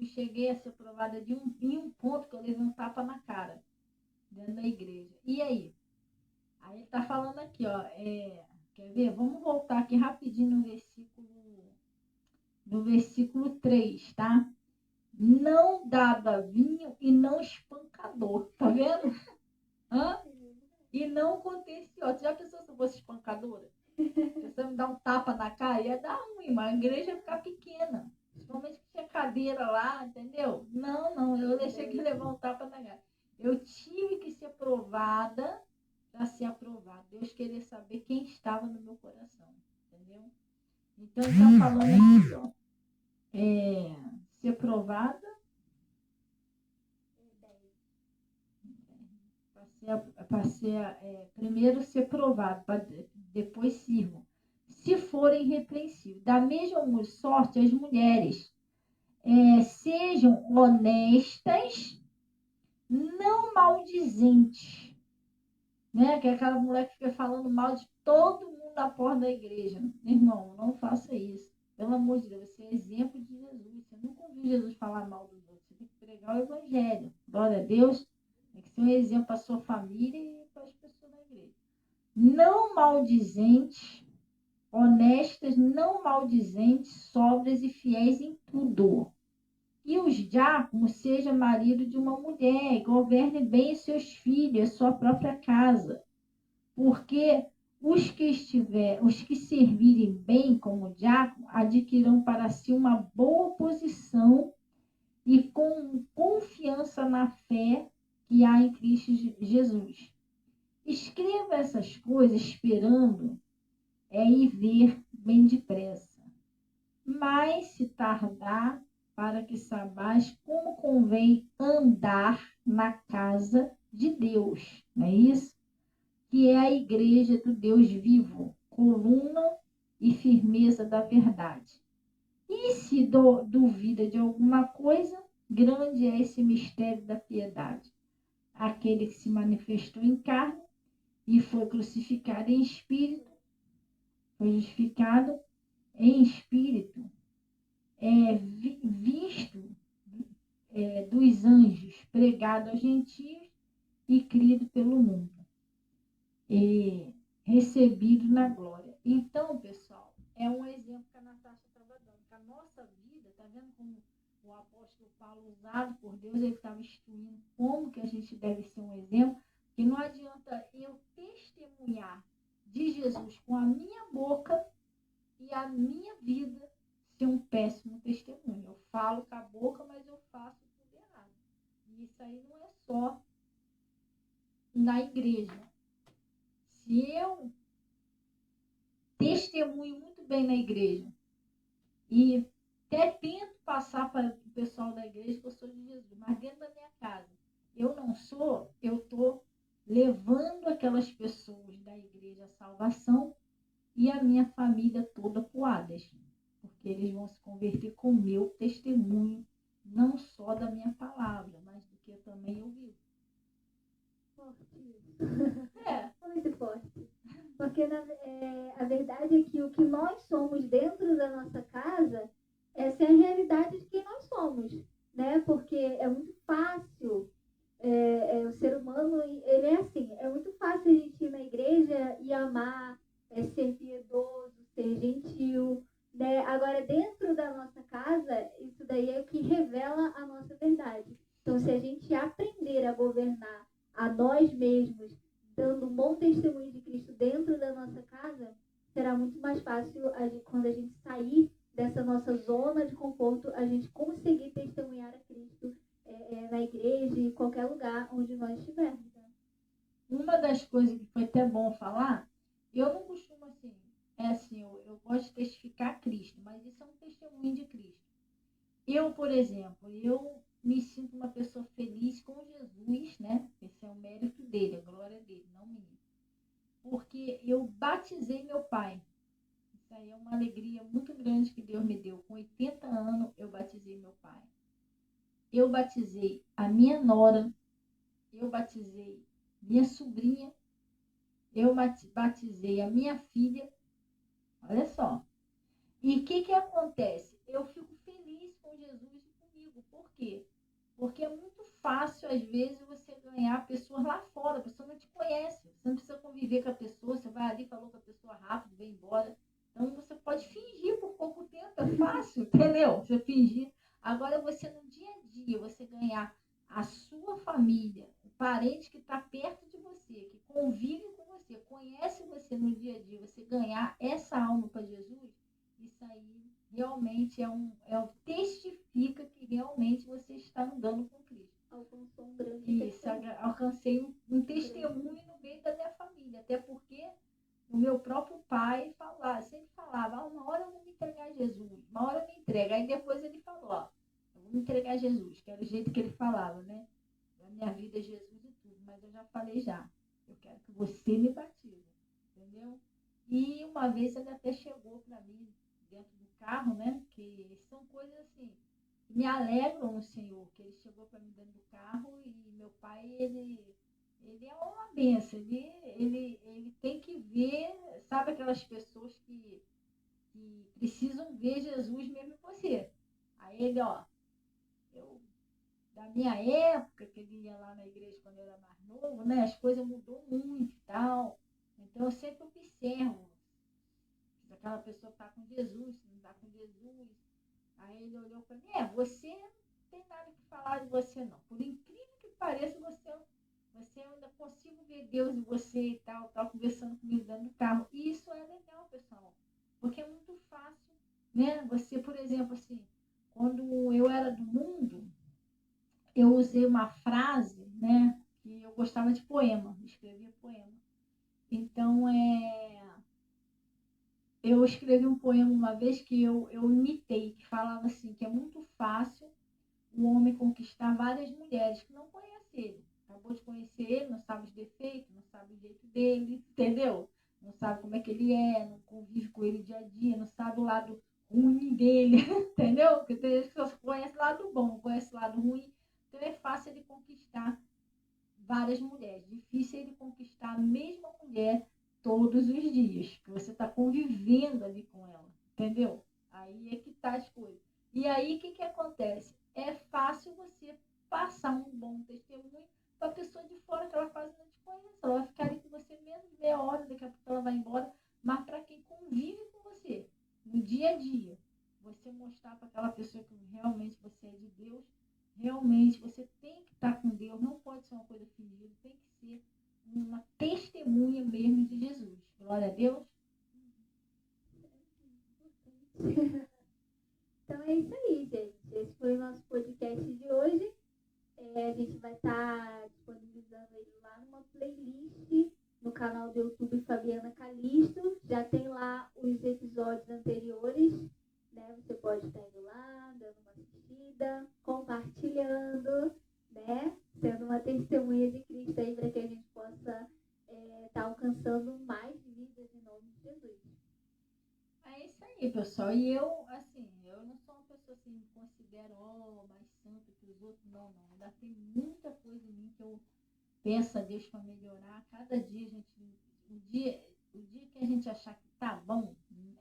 Cheguei a ser provada em um ponto que eu levei um tapa na cara, dentro da igreja. E aí? Aí ele tá falando aqui, ó, quer ver? Vamos voltar aqui rapidinho no versículo 3, tá? Não dava vinho e não espancador, tá vendo? Hã? E não contencioso. Já pensou se eu fosse espancadora? Você me dá um tapa na cara, ia dar ruim, mas a igreja ia ficar pequena. Principalmente que tinha cadeira lá, entendeu? Não, eu deixei que levar um tapa na cara. Eu tive que ser provada para ser aprovado. Deus queria saber quem estava no meu coração, entendeu? Então, ele está falando aqui, ó, ser provada, primeiro ser provado, para depois sirvam, se forem irrepreensíveis. Da mesma sorte, as mulheres sejam honestas, não maldizentes, né? Que é aquela mulher que fica falando mal de todo mundo na porta da igreja. Irmão, não faça isso. Pelo amor de Deus, você é exemplo de Jesus. Você nunca ouviu Jesus falar mal dos outros. Você tem que pregar o evangelho. Glória a Deus. Tem que ser um exemplo para a sua família e para as pessoas da igreja. Não maldizentes, honestas, não maldizentes, sóbrias e fiéis em tudo. E os diáconos sejam marido de uma mulher, e governe bem os seus filhos, a sua própria casa. Porque os que servirem bem como diácono adquirirão para si uma boa posição e com confiança na fé que há em Cristo Jesus. Escreva essas coisas esperando ir ver bem depressa. Mas se tardar, para que saibais como convém andar na casa de Deus. Não é isso? que é a igreja do Deus vivo, coluna e firmeza da verdade. E se duvida de alguma coisa, grande é esse mistério da piedade. Aquele que se manifestou em carne e foi crucificado em espírito, foi justificado em espírito, visto dos anjos, pregado aos gentios e crido pelo mundo, e recebido na glória. Então, pessoal, é um exemplo que a Natasha estava dando, que a nossa vida, está vendo como o apóstolo Paulo, usado por Deus, ele estava instruindo como que a gente deve ser um exemplo, que não adianta eu testemunhar de Jesus com a minha boca e a minha vida ser um péssimo testemunho. Eu falo com a boca, mas eu faço tudo errado. E isso aí não é só na igreja. Se eu testemunho muito bem na igreja e até tento passar para o pessoal da igreja que eu sou de Jesus, mas dentro da minha casa eu não sou, eu estou levando aquelas pessoas da igreja à salvação e a minha família toda para o Hades, porque eles vão se converter com o meu testemunho, não só da minha palavra, mas do que eu também ouvi. Muito forte. Porque a verdade é que o que nós somos dentro da nossa casa, essa é a realidade de quem nós somos, né? Porque é muito fácil, o ser humano, ele é assim, é muito fácil a gente ir na igreja e amar, ser piedoso, ser gentil, né? Agora, dentro da nossa casa, isso daí é o que revela a nossa verdade. Então, se a gente aprender a governar a nós mesmos, dando um bom testemunho de Cristo dentro da nossa casa, será muito mais fácil quando a gente sair dessa nossa zona de conforto, a gente conseguir testemunhar a Cristo na igreja e em qualquer lugar onde nós estivermos. Né? Uma das coisas que foi até bom falar, eu não costumo assim, eu gosto de testificar Cristo, mas isso é um testemunho de Cristo. Eu, por exemplo, eu me sinto uma pessoa feliz com Jesus, né? Esse é o mérito dele, a glória dele, não minha. Porque eu batizei meu pai. Isso aí é uma alegria muito grande que Deus me deu. Com 80 anos, eu batizei meu pai. Eu batizei a minha nora, eu batizei minha sobrinha, eu batizei a minha filha. Olha só. E o que acontece? Eu fico feliz com Jesus e comigo. Por quê? Porque é muito fácil, às vezes, você ganhar pessoas lá fora. A pessoa não te conhece. Você não precisa conviver com a pessoa. Você vai ali, falou com a pessoa rápido, vem embora. Então, você pode fingir por pouco tempo. É fácil, entendeu? Você fingir. Agora, você no dia a dia, você ganhar a sua família, o parente que está perto de você, que convive com você, conhece você no dia a dia, você ganhar essa alma para Jesus, isso aí realmente testifica que realmente você está andando com Cristo. Alcançou um grande Isso, alcancei um testemunho no meio da minha família, até porque o meu próprio pai sempre falava, uma hora eu vou me entregar a Jesus, uma hora eu me entrego. Aí depois ele falou, eu vou me entregar a Jesus, que era o jeito que ele falava, né? A minha vida é Jesus e tudo, mas eu já falei eu quero que você me batize, entendeu? E uma vez ele até chegou para mim, dentro do carro, né? Que são coisas assim, que me alegram no Senhor, que ele chegou para mim dentro do carro e meu pai, ele é uma benção, ele tem que ver, sabe aquelas pessoas que precisam ver Jesus mesmo em você. Aí ele, da minha época, que ele ia lá na igreja quando eu era mais novo, né? As coisas mudou muito e tal. Então eu sempre observo se aquela pessoa está com Jesus, se não está com Jesus. Aí ele olhou para mim, você não tem nada que falar de você não. Por incrível que pareça, você ainda consigo ver Deus em você e tal, conversando comigo dentro do carro. E isso é legal, pessoal, porque é muito fácil, né? Você, por exemplo, assim, quando eu era do mundo, eu usei uma frase, né? Que eu gostava de poema, escrevia poema. Então, eu escrevi um poema uma vez que eu imitei, que falava assim, que é muito fácil o homem conquistar várias mulheres que não conhecem ele. acabou de conhecer ele, não sabe os defeitos, não sabe o jeito dele, entendeu? Não sabe como é que ele é, não convive com ele dia a dia, não sabe o lado ruim dele, entendeu? Porque tem gente que só conhece o lado bom, não conhece o lado ruim. Então é fácil ele conquistar várias mulheres. Difícil ele conquistar a mesma mulher todos os dias, que você está convivendo ali com ela, entendeu? Aí é que tá as coisas. E aí o que acontece? É fácil você passar um bom testemunho para a pessoa de fora, que ela quase não te conhece. Ela vai ficar ali com você menos de meia hora, daqui a pouco ela vai embora. Mas para quem convive com você no dia a dia, você mostrar para aquela pessoa que realmente você é de Deus, realmente você tem que estar com Deus, não pode ser uma coisa fingida, tem que ser uma testemunha mesmo de Jesus. Glória a Deus. Então é isso aí, gente. Esse foi o nosso podcast de hoje. A gente vai estar disponibilizando ele lá numa playlist no canal do YouTube Fabiana Calisto. Já tem lá os episódios anteriores, né? Você pode estar indo lá, dando uma assistida, compartilhando, né? Sendo uma testemunha de Cristo aí para que a gente possa estar alcançando mais vidas em nome de Jesus. É isso aí, pessoal. E eu, assim, eu não sou uma pessoa assim, me considero mais santa que os outros, não. Ainda tem muita coisa em mim que eu peço a Deus para melhorar. Cada dia a gente, o dia que a gente achar que tá bom,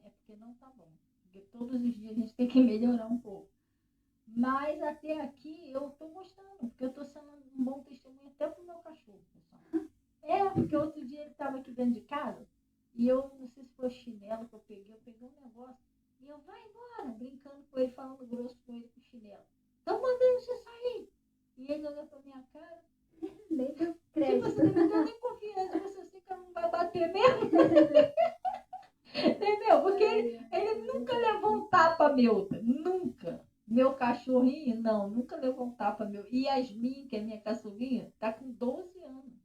é porque não tá bom. Porque todos os dias a gente tem que melhorar um pouco. Mas até aqui eu tô gostando, porque eu tô sendo um bom testemunho até pro meu cachorro, pessoal. Porque outro dia ele estava aqui dentro de casa e eu, não sei se foi o chinelo que eu peguei um negócio e eu, vai embora, brincando com ele, falando grosso com ele com o chinelo. Tô mandando você sair. E ele olhou pra minha cara, Nem deu tipo, crédito. você não me deu nem confiança, você assim que não vai bater mesmo. Entendeu? Porque ele nunca levou um tapa meu, nunca. Meu cachorrinho, não, nunca levou um tapa meu. E Yasmin, que é minha cachorrinha, tá com 12 anos.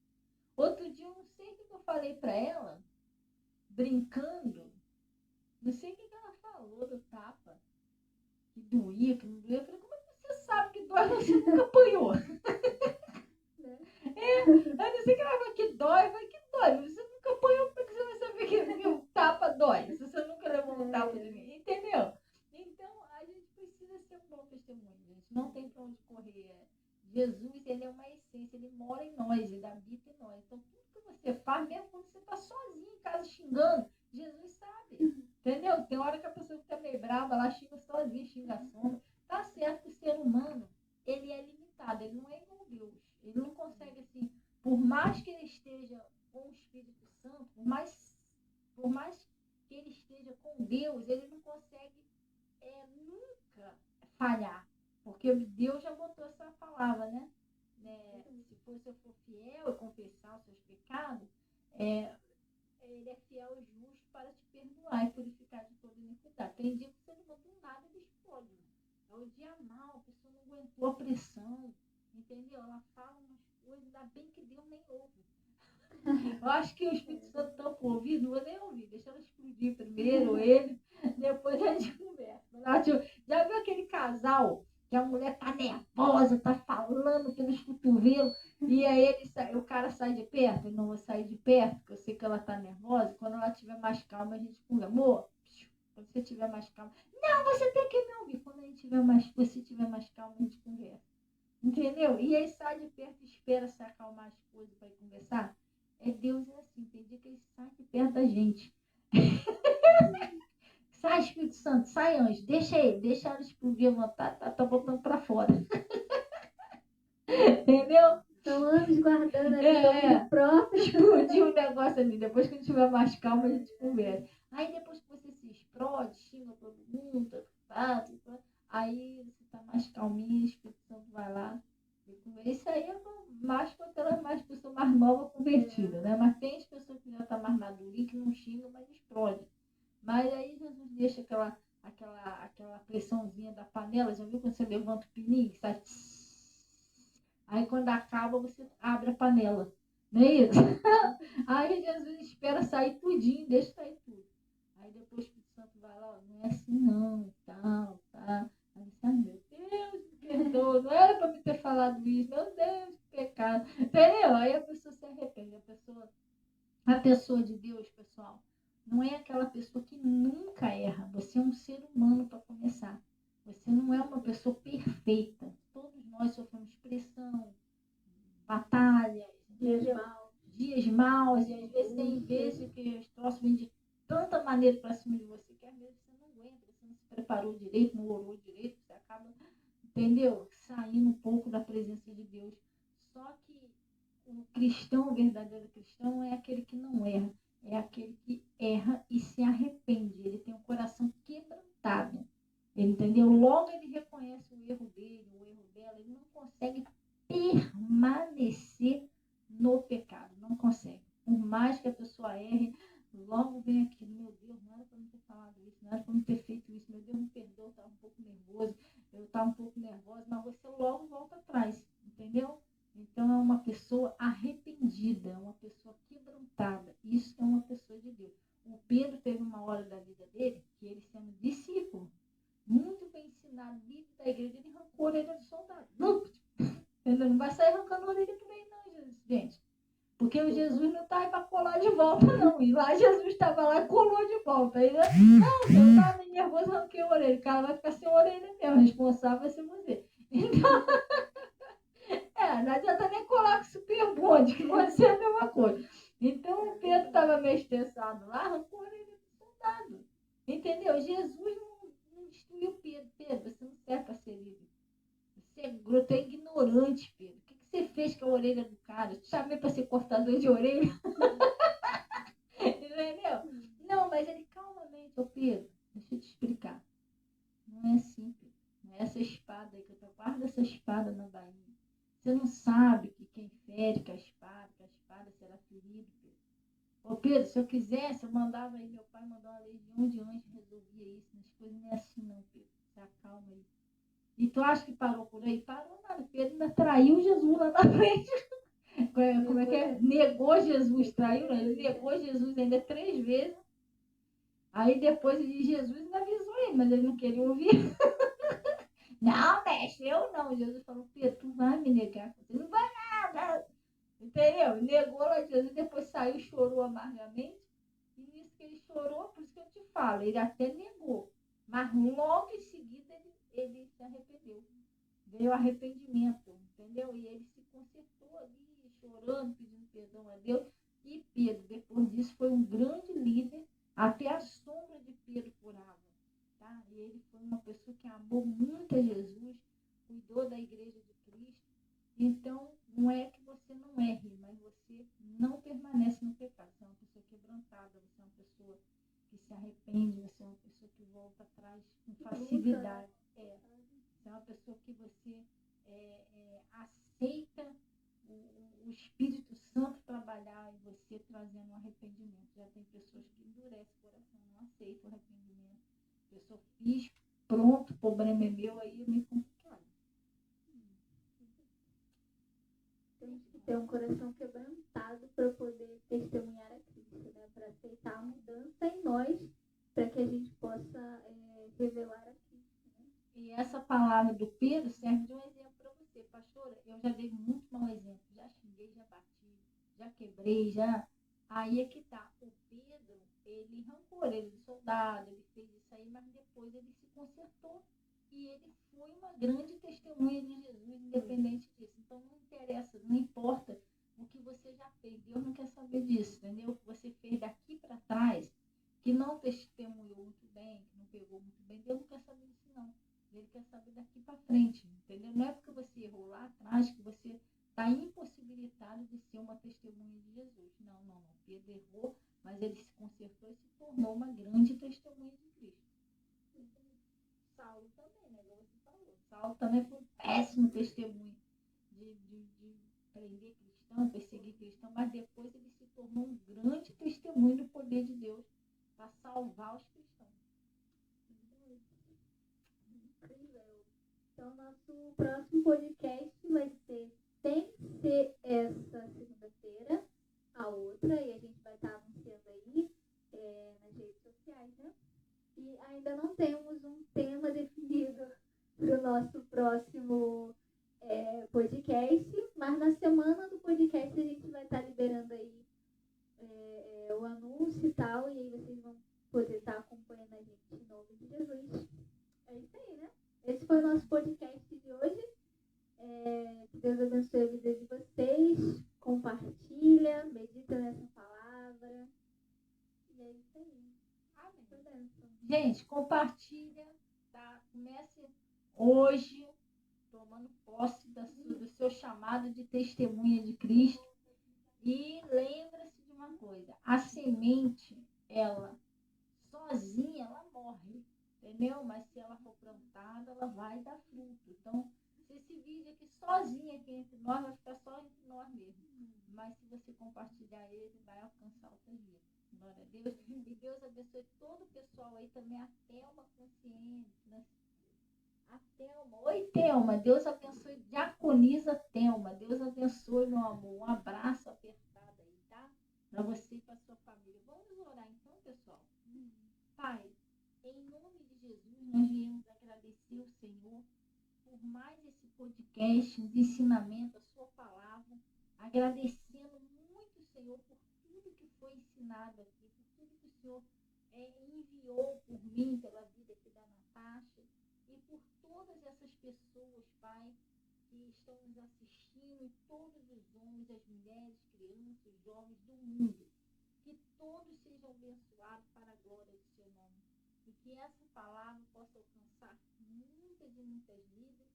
Outro dia, eu não sei o que eu falei para ela, brincando, não sei o que ela falou do tapa, que doía, que não doía. Eu falei, como é que você sabe que dói? Você nunca apanhou. Eu não sei o que ela falou, que dói, mas que dói. Você nunca apanhou, como é que você vai saber que o tapa dói? Se você nunca levou um tapa de mim, entendeu? Então, a gente precisa ser um bom testemunho, gente. Não tem para onde correr. Jesus, ele é uma essência, ele mora em nós, ele habita em nós. Então, tudo que você faz, mesmo quando você está sozinho em casa xingando, Jesus sabe. Entendeu? Tem hora que a pessoa fica meio brava, ela xinga sozinha, xinga a sombra. Tá certo que o ser humano, ele é limitado, ele não é igual a Deus. Ele não consegue, assim, por mais que ele esteja com o Espírito Santo, por mais que ele esteja com Deus, ele não consegue nunca falhar. Porque Deus já botou essa palavra, né? Se você for fiel e confessar os seus pecados, ele é fiel e justo para te perdoar e purificar de toda iniquidade. Tem dia que você não do nada, ele explode. É o dia mal, a pessoa não aguentou a pressão, entendeu? Ela fala umas coisas, ainda bem que Deus nem ouve. Eu acho que o Espírito Santo está com o ouvido, não vou nem ouvir, deixa ela explodir primeiro, ele, depois a gente conversa. Já viu aquele casal que a mulher tá nervosa, tá falando pelos cotovelos, e aí o cara sai de perto? Eu não vou sair de perto, porque eu sei que ela tá nervosa. Quando ela estiver mais calma, a gente conversa. Amor, quando você estiver mais calma. Não, você tem que me ouvir. Quando você estiver mais calma, a gente conversa. Entendeu? E aí sai de perto e espera se acalmar as coisas para ir conversar. Deus é assim, tem dia que ele sai de perto da gente. Sai, Espírito Santo, sai, anjo, deixa ela explodir a vontade, tá botando para fora. Entendeu? São anos guardando ali próprio. Explodiu o negócio ali. Depois que a gente tiver mais calma, a gente conversa. Aí depois que você se explode, xinga todo mundo, aí você tá mais calminho, o Espírito Santo vai lá. Isso aí é mais para aquelas pessoas mais novas convertidas, né? Mas tem as pessoas que já estão mais madurinhas, que não xingam, mas explode. Mas aí Jesus deixa aquela pressãozinha da panela. Já viu quando você levanta o pininho, que sai... Aí quando acaba, você abre a panela. Não é isso? Aí Jesus espera sair tudinho, deixa sair tudo. Aí depois o Espírito Santo vai lá, não é assim não, tal. Aí você, ai meu Deus, me perdoa, não era para me ter falado isso, meu Deus, que pecado. Entendeu? Aí a pessoa se arrepende. A pessoa de Deus, pessoal, não é aquela pessoa que nunca erra. Você é um ser humano para começar. Você não é uma pessoa perfeita. Todos nós sofremos pressão, batalhas, dias maus, e às vezes tem vezes que os troços vêm de tanta maneira para cima de você que às vezes você não aguenta, você não se preparou direito, não orou direito, você acaba, entendeu? Saindo um pouco da presença de Deus. Só que o cristão, o verdadeiro cristão, é aquele que não erra, é aquele que erra e se arrepende. Ele tem o coração quebrantado. Ele, entendeu? Logo ele reconhece o erro dele, o erro dela, ele não consegue permanecer no pecado, não consegue. Por mais que a pessoa erre, logo vem aquilo, meu Deus, não era para me ter falado isso, não era para me ter feito isso, meu Deus, me perdoa, eu estava um pouco nervoso, eu estava um pouco nervosa, mas você logo volta atrás, entendeu? Então é uma pessoa arrependida, é uma pessoa quebrantada, isso é uma pessoa de Deus. O Pedro teve uma hora da vida dele, que ele sendo discípulo, muito bem ensinado, líder da igreja, ele arrancou a orelha do soldado. Não vai sair arrancando a orelha por aí, não, gente. Porque o Jesus não está aí para colar de volta, não. E lá Jesus estava lá e colou de volta. Aí, não, eu estava meio nervoso, arranquei a orelha. O cara vai ficar sem orelha mesmo. O responsável vai ser você. Então, não adianta nem colar com super bonde, que vai ser a mesma coisa. Então, o Pedro estava meio estressado lá, arrancou a orelha do soldado. Entendeu? Jesus não destruiu Pedro. Pedro, você não serve para ser livre. Você é ignorante, Pedro. O que você fez com a orelha do cara? Eu te chamei para ser cortador de orelha. Entendeu? Não, mas ele calmamente, Pedro, deixa eu te explicar. Não é assim, Pedro. Não é essa espada aí que eu tô. Guarda essa espada na bainha. Você não sabe que quem fere com a espada será ferido, Pedro. Pedro, se eu quisesse, eu mandava aí, meu pai mandou uma legião de anjos, resolvia isso. Mas as coisas não é assim, não, Pedro. Se acalma aí. E tu acha que parou por aí? Parou nada. Pedro ainda traiu Jesus lá na frente. Como é que é? Negou Jesus, traiu, né? Ele negou Jesus ainda 3 vezes. Aí depois Jesus ainda avisou ele, mas ele não queria ouvir. Não, mestre, eu não. Jesus falou, Pedro, tu vai me negar. Você não vai nada. Entendeu? Negou lá Jesus, depois saiu, chorou amargamente. E nisso que ele chorou, por isso que eu te falo, ele até negou. Mas logo em seguida ele se arrependeu. Veio arrependimento, entendeu? E ele se consertou ali, chorando, pedindo perdão a Deus. E Pedro, depois disso, foi um grande líder, até a sombra de Pedro curava. Tá? E ele foi uma pessoa que amou muito a Jesus, cuidou da igreja de Cristo. Então, não é que você não erre, mas você não permanece no pecado. Você é uma pessoa quebrantada, você é uma pessoa que se arrepende, você é uma pessoa que volta atrás com facilidade. Você é uma pessoa que você aceita o Espírito Santo trabalhar em você, trazendo um arrependimento. Já tem pessoas que endurecem o coração, não aceitam o arrependimento. Eu só fiz, pronto, o problema é meu, aí eu me complico. Tem que ter um coração quebrantado para poder testemunhar a Cristo, né? Para aceitar a mudança em nós, para que a gente possa revelar a Cristo. Né? E essa palavra do Pedro serve de um exemplo para você, pastora. Eu já dei muito mau exemplo, já xinguei, já bati, já quebrei, já. Aí é que tá. O Pedro, ele arrancou a orelha de soldado, ele fez isso aí, mas depois ele se consertou. E ele foi uma grande testemunha de Jesus, independente disso. Então não interessa, não importa o que você já fez. Deus não quer saber disso, entendeu? O que você fez daqui para trás, que não testemunhou muito bem, que não pegou muito bem, Deus não quer saber disso, não. Ele quer saber daqui para frente, entendeu? Não é porque você errou lá atrás que você está impossibilitado de ser uma testemunha de Jesus. Não. Pedro errou, mas ele se consertou e se tornou uma grande testemunha de Cristo. Saulo também, né? Como você falou. Saulo também foi um péssimo testemunho de prender cristão, perseguir cristão, mas depois ele se tornou um grande testemunho do poder de Deus para salvar os cristãos. Então, nosso próximo podcast vai ser sem ser essa segunda-feira, a outra, e a gente vai estar anunciando aí nas redes sociais, né? E ainda não temos um tema definido para o nosso próximo podcast, mas na semana do podcast anúncio e tal, e aí vocês vão poder estar acompanhando a gente em nome de Jesus. É isso aí, né? Esse foi o nosso podcast de hoje. Que Deus abençoe a vida de vocês. Compartilha, medita nessa palavra. E é isso aí. Amém. Gente, compartilha, tá? Comece hoje tomando posse do seu chamado de testemunha de Cristo. E lembra-se de uma coisa, a semente, ela sozinha, ela morre, entendeu? Mas se ela for plantada, ela vai dar fruto. Então, se esse vídeo aqui sozinho aqui entre nós, vai ficar só entre nós mesmo. Mas se você compartilhar ele, vai alcançar outras vidas. Glória a Deus. E Deus abençoe todo o pessoal aí também, a Thelma Consciente, né? A Thelma. Oi, Thelma. Deus abençoe. Diaconisa Thelma. Deus abençoe, meu amor. Um abraço apertado aí, tá? Para você e para sua família. Vamos orar então, pessoal? Pai, em nome de Jesus, nós viemos agradecer o Senhor por mais esse podcast, os ensinamentos, a sua palavra. Agradecendo muito, Senhor, por tudo que foi ensinado aqui, por tudo que o Senhor enviou por mim, pela vida aqui da Natasha. E por todas essas pessoas, Pai, que estão nos assistindo, todos os homens, as mulheres, crianças, jovens do mundo, que todos sejam abençoados para a glória do seu nome. E que essa palavra possa alcançar muitas e muitas vidas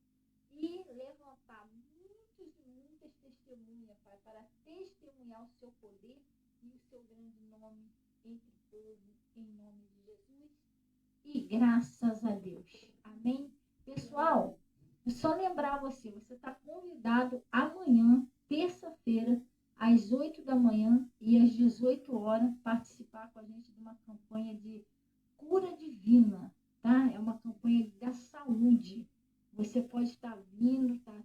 e levantar muitas e muitas testemunhas, Pai, para testemunhar o seu poder e o seu grande nome entre o povo, em nome de Jesus. E graças a Deus. Amém? Pessoal, só lembrar você está convidado amanhã, terça-feira, às 8 da manhã e às 18 horas, participar com a gente de uma campanha de cura divina, tá? É uma campanha da saúde. Você pode estar vindo, tá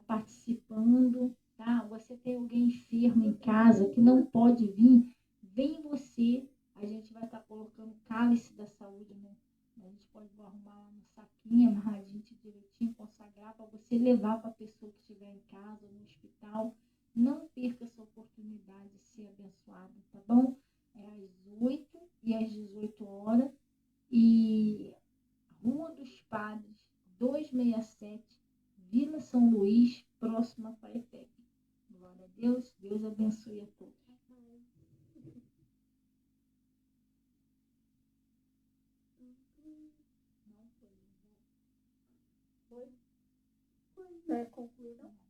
participando, tá? Você tem alguém enfermo em casa que não pode vir, vem você. A gente vai estar colocando o cálice da saúde, né? A gente pode arrumar lá no saquinho, amarradinho direitinho, consagrar para você levar para a pessoa que estiver em casa, no hospital. Não perca essa oportunidade de ser abençoada, tá bom? É às 8 e às 18 horas. E Rua dos Padres, 267, Vila São Luís, próxima a Paetec. Glória a Deus. Deus abençoe a todos. Foi? Foi? Vai concluir, não?